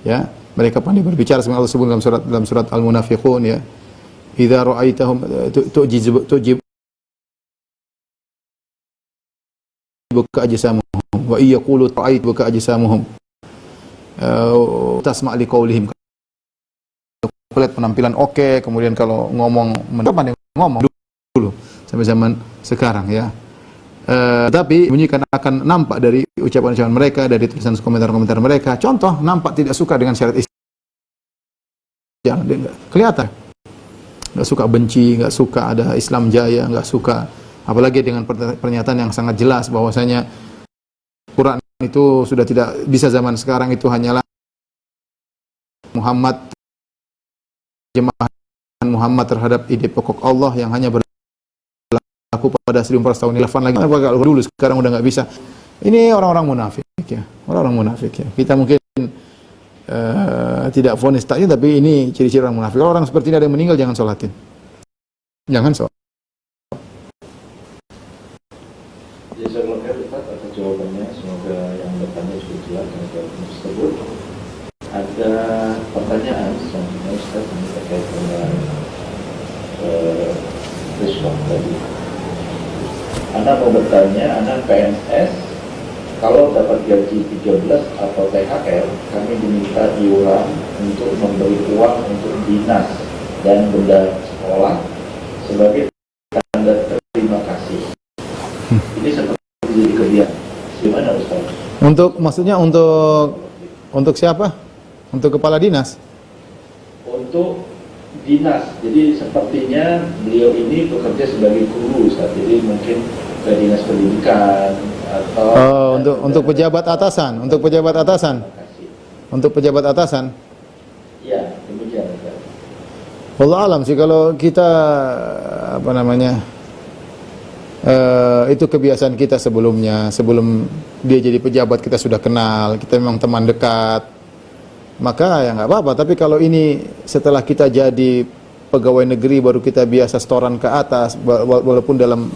Ya, mereka pandai berbicara, seperti Allah sebut dalam surat Al-Munafiqun, ya. Idza ra'aitahum tujibuka ajsamuhum wa yaqulu ra'aituka ajsamuhum tasma' liqaulihim. Lihat penampilan oke, kemudian kalau ngomong ngomong dulu sampai zaman sekarang, ya. Tapi bunyikan akan nampak dari ucapan-ucapan mereka, dari tulisan komentar-komentar mereka. Contoh, nampak tidak suka dengan syariat Islam, kelihatan. Nggak suka benci, nggak suka ada Islam jaya, nggak suka, apalagi dengan pernyataan yang sangat jelas bahwasanya Quran itu sudah tidak bisa zaman sekarang, itu hanyalah jemaah Muhammad terhadap ide pokok Allah yang hanya berlaku pada 1400 tahun lagi. Kalau dulu sekarang udah nggak bisa. Ini orang-orang munafik, ya. Orang-orang munafik, ya. Kita mungkin tidak vonis taknya, tapi ini ciri-ciri orang munafik. Kalau orang seperti ini ada yang meninggal, jangan sholatin. Jangan sholat. Jadi saya melihat Ustaz atas jawabannya, semoga yang bertanya cukup jelas dengan jawaban tersebut. Ada pertanyaan selanjutnya Ustaz yang terkait dengan riswah tadi. Anda mau bertanya, Anda PNS, kalau dapat gaji 13 atau THR, kami diminta iuran untuk memberi uang untuk dinas dan benda sekolah sebagai tanda terima kasih. Ini seperti jadi kebiasaan. Gimana Ustaz? Maksudnya untuk siapa? Untuk kepala dinas? Untuk dinas. Jadi sepertinya beliau ini bekerja sebagai guru Ustaz. Jadi mungkin ke dinas pendidikan atau untuk pejabat atasan, untuk pejabat atasan. Untuk pejabat atasan. Ya, demikian Ustaz. Wallah alam sih, kalau kita itu kebiasaan kita sebelumnya, sebelum dia jadi pejabat kita sudah kenal, kita memang teman dekat, maka ya nggak apa-apa. Tapi kalau ini setelah kita jadi pegawai negeri baru kita biasa setoran ke atas, walaupun dalam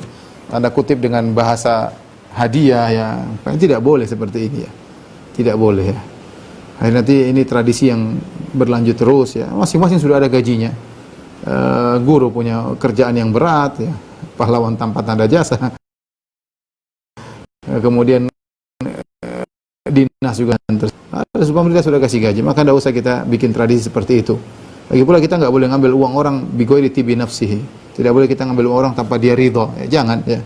tanda kutip dengan bahasa hadiah, ya kan tidak boleh seperti ini, ya. Tidak boleh, ya. Akhirnya nanti ini tradisi yang berlanjut terus, ya. Masing-masing sudah ada gajinya. Guru punya kerjaan yang berat, ya. Pahlawan tanpa tanda jasa. Kemudian dinas juga terus. Pemerintah sudah kasih gaji, maka tidak usah kita bikin tradisi seperti itu. Lagi pula kita nggak boleh ngambil uang orang bighairi tibi nafsihi. Tidak boleh kita ngambil uang orang tanpa dia ridho. Ya, jangan, ya.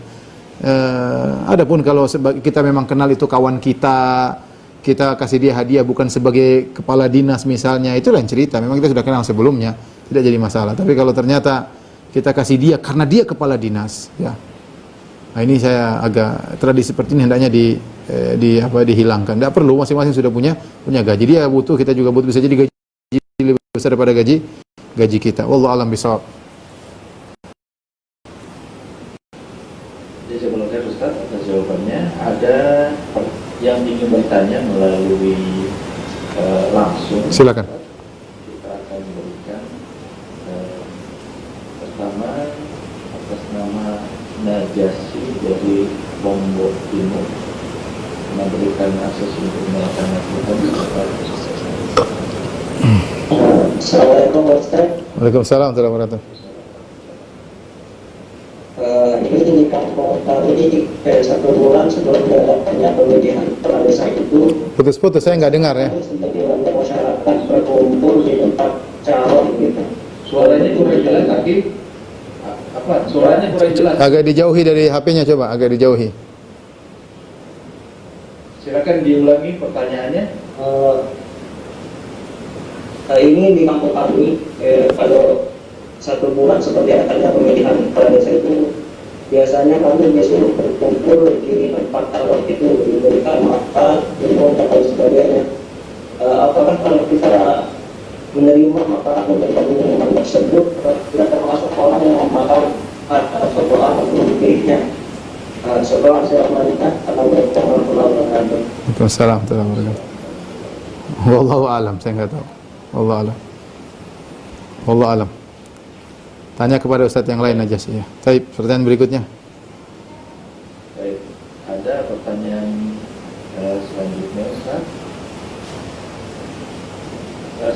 Adapun kalau kita memang kenal itu kawan kita, kita kasih dia hadiah bukan sebagai kepala dinas misalnya, itu lain cerita. Memang kita sudah kenal sebelumnya, tidak jadi masalah. Tapi kalau ternyata kita kasih dia karena dia kepala dinas, ya. Nah, ini saya agak tradisi seperti ini hendaknya dihilangkan. Tidak perlu, masing-masing sudah punya gaji. Dia butuh, kita juga butuh, bisa jadi gaji lebih besar daripada gaji kita. Wallahu a'lam bishawab. Jadi sebelum saya Ustaz atas jawabannya, ada yang ingin bertanya melalui langsung. Silakan. Kita akan berikan pertama atas nama Najasi dari Lombok Timur, memberikan akses untuk melaksanakan Assalamualaikum Ustaz. Waalaikumsalam warahmatullahi wabarakatuh. Ini di 1 bulan sebelum diadakannya pemilihan kepala desa itu, Putus-putus, saya nggak dengar, ya. sempat dibantu masyarakat berkumpul di tempat calon gitu. Suaranya kurang jelas, Aki. Suaranya kurang jelas. Agak dijauhi dari HP-nya, coba agak dijauhi. Silakan diulangi pertanyaannya. Ini di kampung kami, kalau 1 bulan seperti adanya pemilihan kepala desa itu, biasanya kami disuruh berkumpul di tempat calon itu, diberikan makan, minum, dan lain sebagainya. Apakah kalau kita menerima makanan dan minuman tersebut tidak termasuk orang yang memakan atau doa untuk dirinya? Setelah saya menikah, Assalamualaikum warahmatullahi wabarakatuh. Waalaikumsalam warahmatullahi wabarakatuh. Wallahu a'lam, saya nggak tahu. Wallahu a'lam. Wallahu a'lam. Tanya kepada ustaz yang lain aja sih, ya. Baik, pertanyaan berikutnya.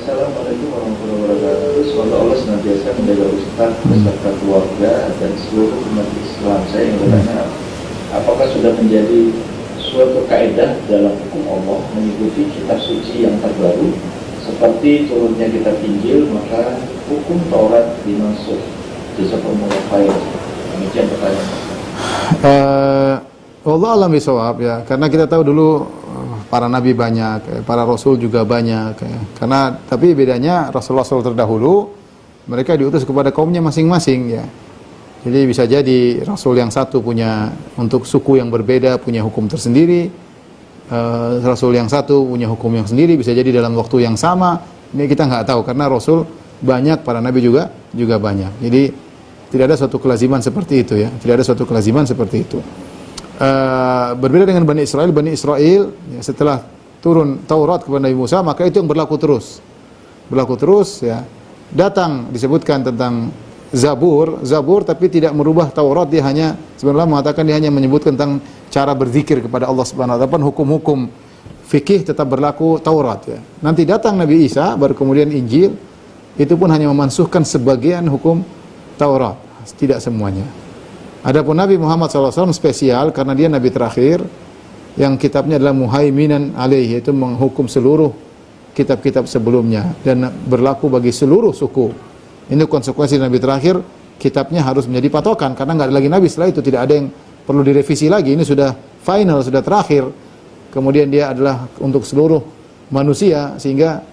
Assalamualaikum warahmatullahi wabarakatuh. Semoga Allah senantiasa menjaga Ustaz beserta keluarga dan seluruh umat Islam. Saya ingin bertanya, apakah sudah menjadi suatu kaidah dalam hukum Allah mengikuti kitab suci yang terbaru seperti turunnya kitab Injil, maka hukum Taurat dimasuk jazakumullah khair. Demikian pertanyaan. Allah alam bisawab ya, karena kita tahu dulu para nabi banyak, para rasul juga banyak ya. Karena tapi bedanya rasul-rasul terdahulu mereka diutus kepada kaumnya masing-masing ya. Jadi bisa jadi rasul yang satu punya untuk suku yang berbeda punya hukum tersendiri, rasul yang satu punya hukum yang sendiri, bisa jadi dalam waktu yang sama. Ini kita nggak tahu karena rasul banyak, para nabi juga banyak. Jadi tidak ada suatu kelaziman seperti itu ya. Tidak ada suatu kelaziman seperti itu. Berbeda dengan Bani Israel ya, setelah turun Taurat kepada Nabi Musa, maka itu yang berlaku terus ya. Datang disebutkan tentang Zabur tapi tidak merubah Taurat, dia hanya sebenarnya mengatakan dia hanya menyebutkan tentang cara berzikir kepada Allah Subhanahu wa taala, hukum-hukum fikih tetap berlaku Taurat ya. Nanti datang Nabi Isa, baru kemudian Injil, itu pun hanya memansuhkan sebagian hukum Taurat, tidak semuanya. Adapun Nabi Muhammad SAW spesial karena dia Nabi terakhir yang kitabnya adalah muhaiminan alaih, yaitu menghukum seluruh kitab-kitab sebelumnya dan berlaku bagi seluruh suku. Ini konsekuensi Nabi terakhir, kitabnya harus menjadi patokan karena nggak ada lagi Nabi setelah itu, tidak ada yang perlu direvisi lagi. Ini sudah final, sudah terakhir. Kemudian dia adalah untuk seluruh manusia sehingga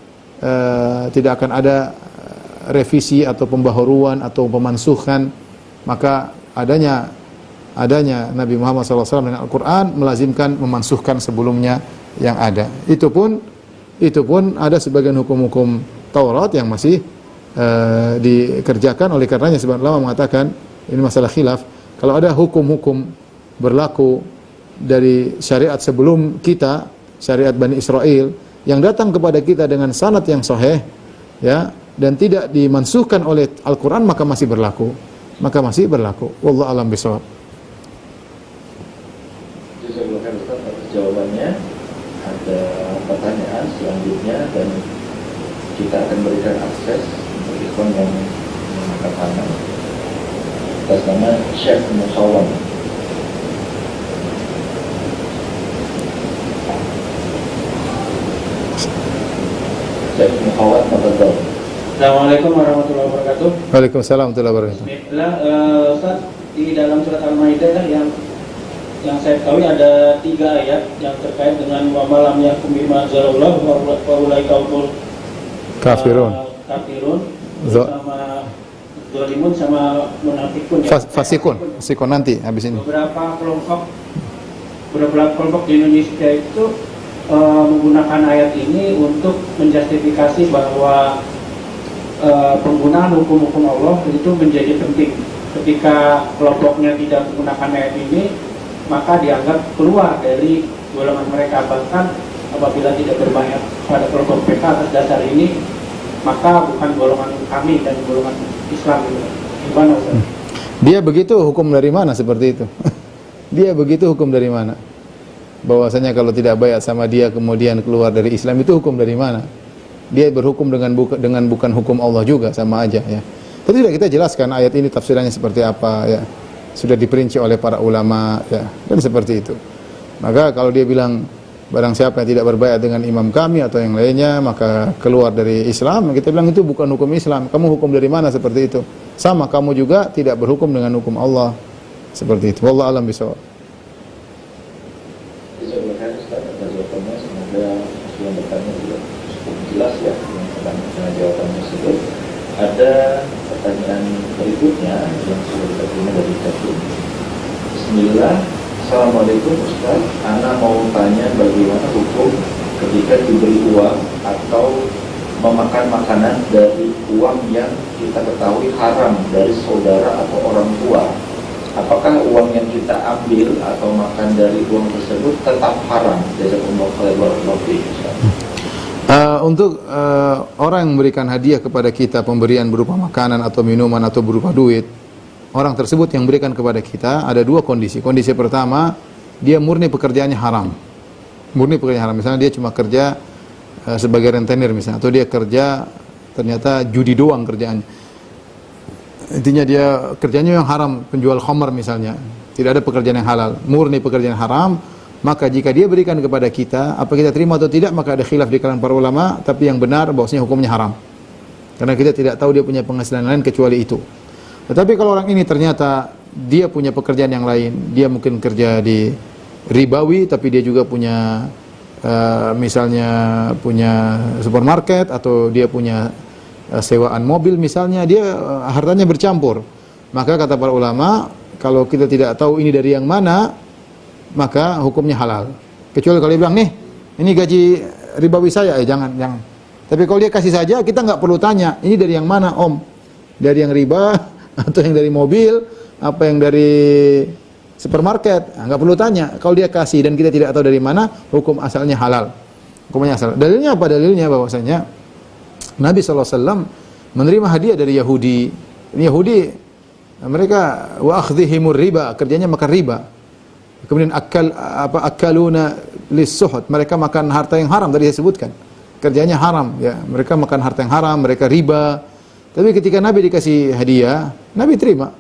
tidak akan ada revisi atau pembaharuan atau pemansuhan. Maka adanya Nabi Muhammad SAW dengan Al-Quran melazimkan memansuhkan sebelumnya yang ada. Itu pun ada sebagian hukum-hukum Taurat yang masih dikerjakan. Oleh karenanya sebagian ulama mengatakan ini masalah khilaf, kalau ada hukum-hukum berlaku dari syariat sebelum kita, syariat Bani Israel yang datang kepada kita dengan sanad yang sahih ya, dan tidak dimansuhkan oleh Al-Quran, maka masih berlaku. Wallahu a'lam bishawab. Jazakallahu Ustaz atas jawabannya. Ada pertanyaan selanjutnya dan kita akan berikan akses untuk ikhwan yang mengangkat tangan. Atas nama Syekh Mukhawam. Syekh Mukhawam Mabadal. Assalamualaikum warahmatullahi wabarakatuh. Waalaikumsalam warahmatullahi wabarakatuh. Bismillah, Ustaz, di dalam surat Al-Maidah yang saya ketahui ada 3 ayat yang terkait dengan wa malam yakum bima anzalallah wa ulaika humul Kafirun. Sama zalimun sama munafikun ya. Fasikun nanti habis ini. Beberapa kelompok di Indonesia itu menggunakan ayat ini untuk menjustifikasi bahwa penggunaan hukum-hukum Allah itu menjadi penting. Ketika kelompoknya tidak menggunakan ayat ini, maka dianggap keluar dari golongan mereka. Bahkan apabila tidak berbayat pada kelompok PK atas dasar ini, maka bukan golongan kami dan golongan Islam. Gimana Ustaz? Dia begitu hukum dari mana seperti itu? Dia begitu hukum dari mana? Bahwasanya kalau tidak bayat sama dia kemudian keluar dari Islam, itu hukum dari mana? Dia berhukum dengan bukan hukum Allah juga, sama aja ya. Tapi sudah kita jelaskan ayat ini tafsirannya seperti apa ya. Sudah diperinci oleh para ulama ya, dan seperti itu. Maka kalau dia bilang barang siapa yang tidak berbaiat dengan imam kami atau yang lainnya maka keluar dari Islam, kita bilang itu bukan hukum Islam. Kamu hukum dari mana seperti itu? Sama kamu juga tidak berhukum dengan hukum Allah. Seperti itu. Wallahu a'lam bishawab. Semoga yang bertanya juga cukup jelas ya dengan jawaban tersebut. Ada pertanyaan berikutnya yang sudah kita terima dari Captain. Bismillah. Assalamualaikum Ustaz, Ana mau tanya bagaimana hukum ketika diberi uang atau memakan makanan dari uang yang kita ketahui haram dari saudara atau orang tua. Apakah uang yang kita ambil atau makan dari uang tersebut tetap haram? Jazakumullah khairan. Untuk orang yang memberikan hadiah kepada kita, pemberian berupa makanan atau minuman atau berupa duit, orang tersebut yang berikan kepada kita ada 2 kondisi. Kondisi pertama, dia murni pekerjaannya haram. Murni pekerjaan haram. Misalnya dia cuma kerja sebagai rentenir misalnya, atau dia kerja ternyata judi doang kerjaannya. Intinya dia kerjanya yang haram, penjual khamar misalnya. Tidak ada pekerjaan yang halal, murni pekerjaan haram. Maka jika dia berikan kepada kita, apa kita terima atau tidak, maka ada khilaf di kalangan para ulama, tapi yang benar bahwasanya hukumnya haram. Karena kita tidak tahu dia punya penghasilan lain kecuali itu. Tetapi kalau orang ini ternyata dia punya pekerjaan yang lain, dia mungkin kerja di ribawi, tapi dia juga punya misalnya punya supermarket, atau dia punya sewaan mobil misalnya, dia hartanya bercampur. Maka kata para ulama, kalau kita tidak tahu ini dari yang mana, maka hukumnya halal. Kecuali kalau dia bilang, nih, ini gaji ribawi saya, jangan. Tapi kalau dia kasih saja, kita nggak perlu tanya, ini dari yang mana om? Dari yang riba, atau yang dari mobil, apa yang dari supermarket? Nggak perlu tanya. Kalau dia kasih dan kita tidak tahu dari mana, hukum asalnya halal. Hukumnya asal. Dalilnya apa? Dalilnya bahwasanya Nabi SAW menerima hadiah dari Yahudi. Ini Yahudi, mereka wa akhdhihimur riba, kerjanya makan riba. Kemudian akaluna lis-suhud, mereka makan harta yang haram, tadi saya sebutkan. Kerjanya haram, ya. Mereka makan harta yang haram, mereka riba. Tapi ketika Nabi dikasih hadiah, Nabi terima.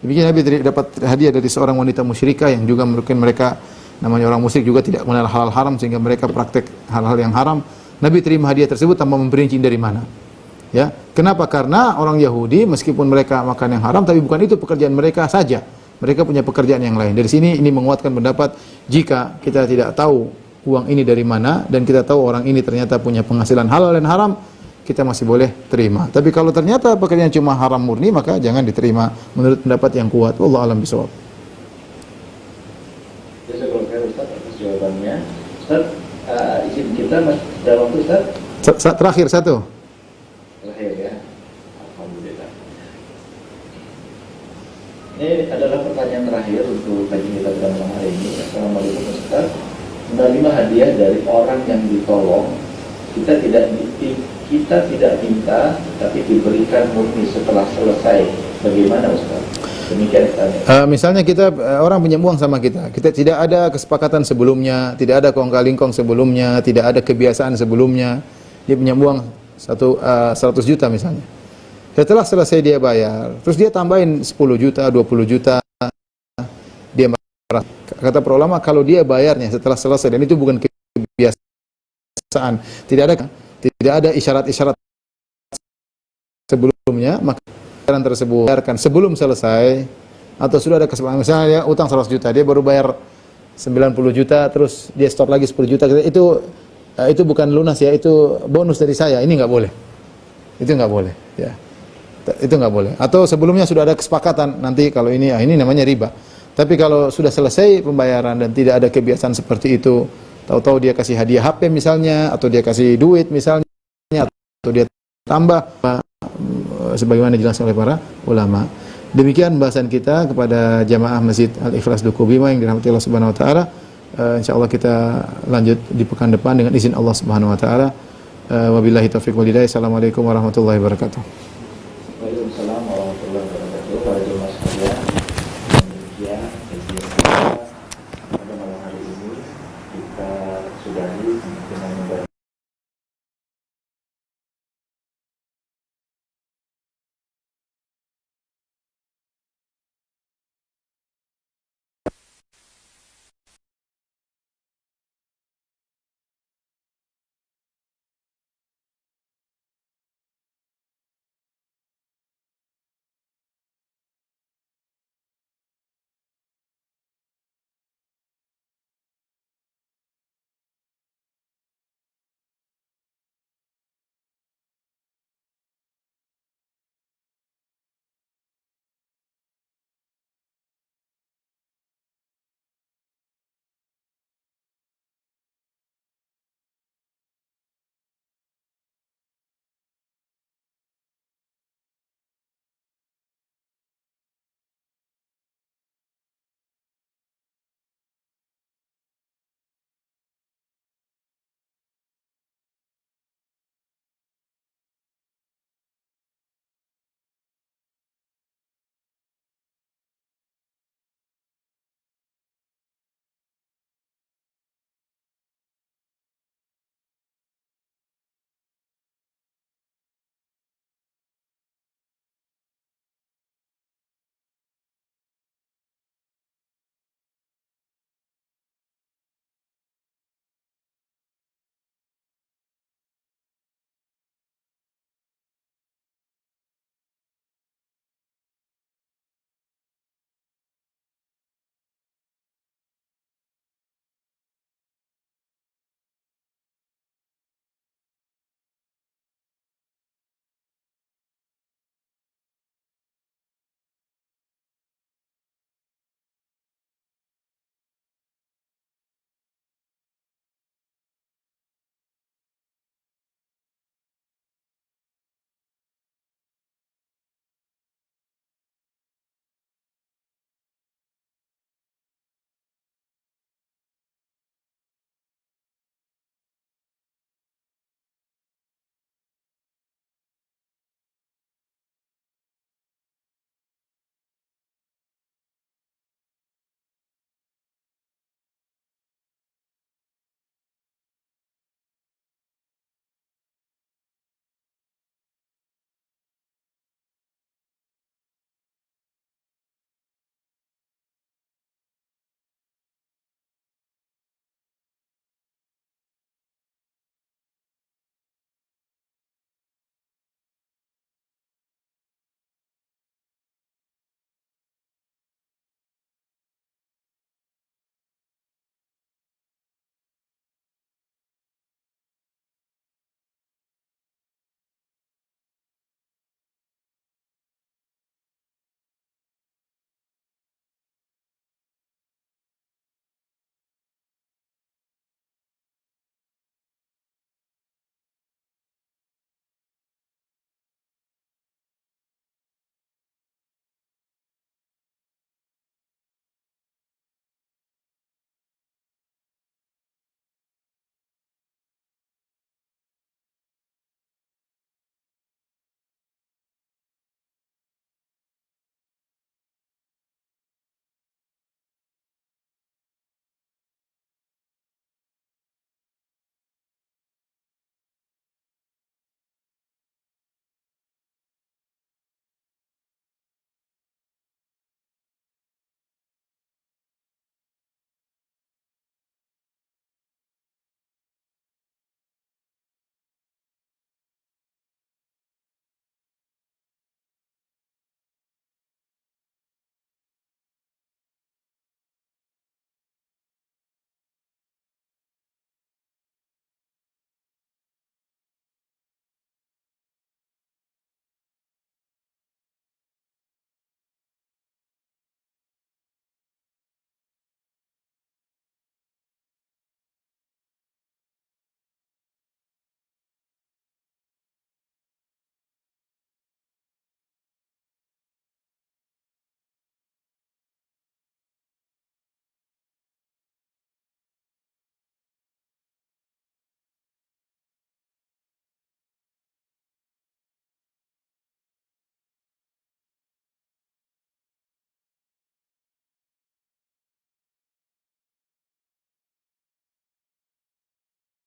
Demikian Nabi dapat hadiah dari seorang wanita musyrikah yang juga mungkin mereka, namanya orang musyrik juga tidak mengenal halal haram, sehingga mereka praktek hal-hal yang haram. Nabi terima hadiah tersebut tanpa memperinci dari mana. Ya, kenapa? Karena orang Yahudi meskipun mereka makan yang haram, tapi bukan itu pekerjaan mereka saja. Mereka punya pekerjaan yang lain. Dari sini ini menguatkan pendapat jika kita tidak tahu uang ini dari mana dan kita tahu orang ini ternyata punya penghasilan halal dan haram, kita masih boleh terima. Tapi kalau ternyata pekerjaan cuma haram murni, maka jangan diterima menurut pendapat yang kuat. Wallahu a'lam bishawab. Jazakallahu Ustaz atas jawabannya. Ustaz, izin kita dalam waktu Ustaz. Terakhir satu. Terakhir ya. Alhamdulillah. Ini adalah pertanyaan terakhir untuk kajian kita pada malam hari ini. Assalamualaikum Ustaz. Menerima hadiah dari orang yang ditolong, kita tidak minta, tapi diberikan murni setelah selesai. Bagaimana Ustaz? Demikian Ustaz. Misalnya kita orang pinjam uang sama kita tidak ada kesepakatan sebelumnya, tidak ada kongkal-lingkong sebelumnya, tidak ada kebiasaan sebelumnya. Dia pinjam uang 100 juta misalnya. Setelah selesai dia bayar, terus dia tambahin 10 juta, 20 juta, dia marah. Kata para ulama, kalau dia bayarnya setelah selesai dan itu bukan kebiasaan, tidak ada isyarat-isyarat sebelumnya, maka isyarat tersebut bayarkan sebelum selesai, atau sudah ada kesepakatan. Misalnya dia utang 100 juta, dia baru bayar 90 juta, terus dia store lagi 10 juta, itu bukan lunas ya, itu bonus dari saya, ini nggak boleh. Itu nggak boleh, ya. Itu nggak boleh. Atau sebelumnya sudah ada kesepakatan, nanti kalau ini namanya riba. Tapi kalau sudah selesai pembayaran dan tidak ada kebiasaan seperti itu, tahu-tahu dia kasih hadiah HP misalnya, atau dia kasih duit misalnya, atau dia tambah, sebagaimana dijelaskan oleh para ulama. Demikian bahasan kita kepada jamaah Masjid Al-Ikhlas Duku Bima yang dirahmati Allah Subhanahu wa taala. Insyaallah kita lanjut di pekan depan dengan izin Allah Subhanahu wa taala. Wabillahi taufiq wal hidayah. Assalamualaikum warahmatullahi wabarakatuh.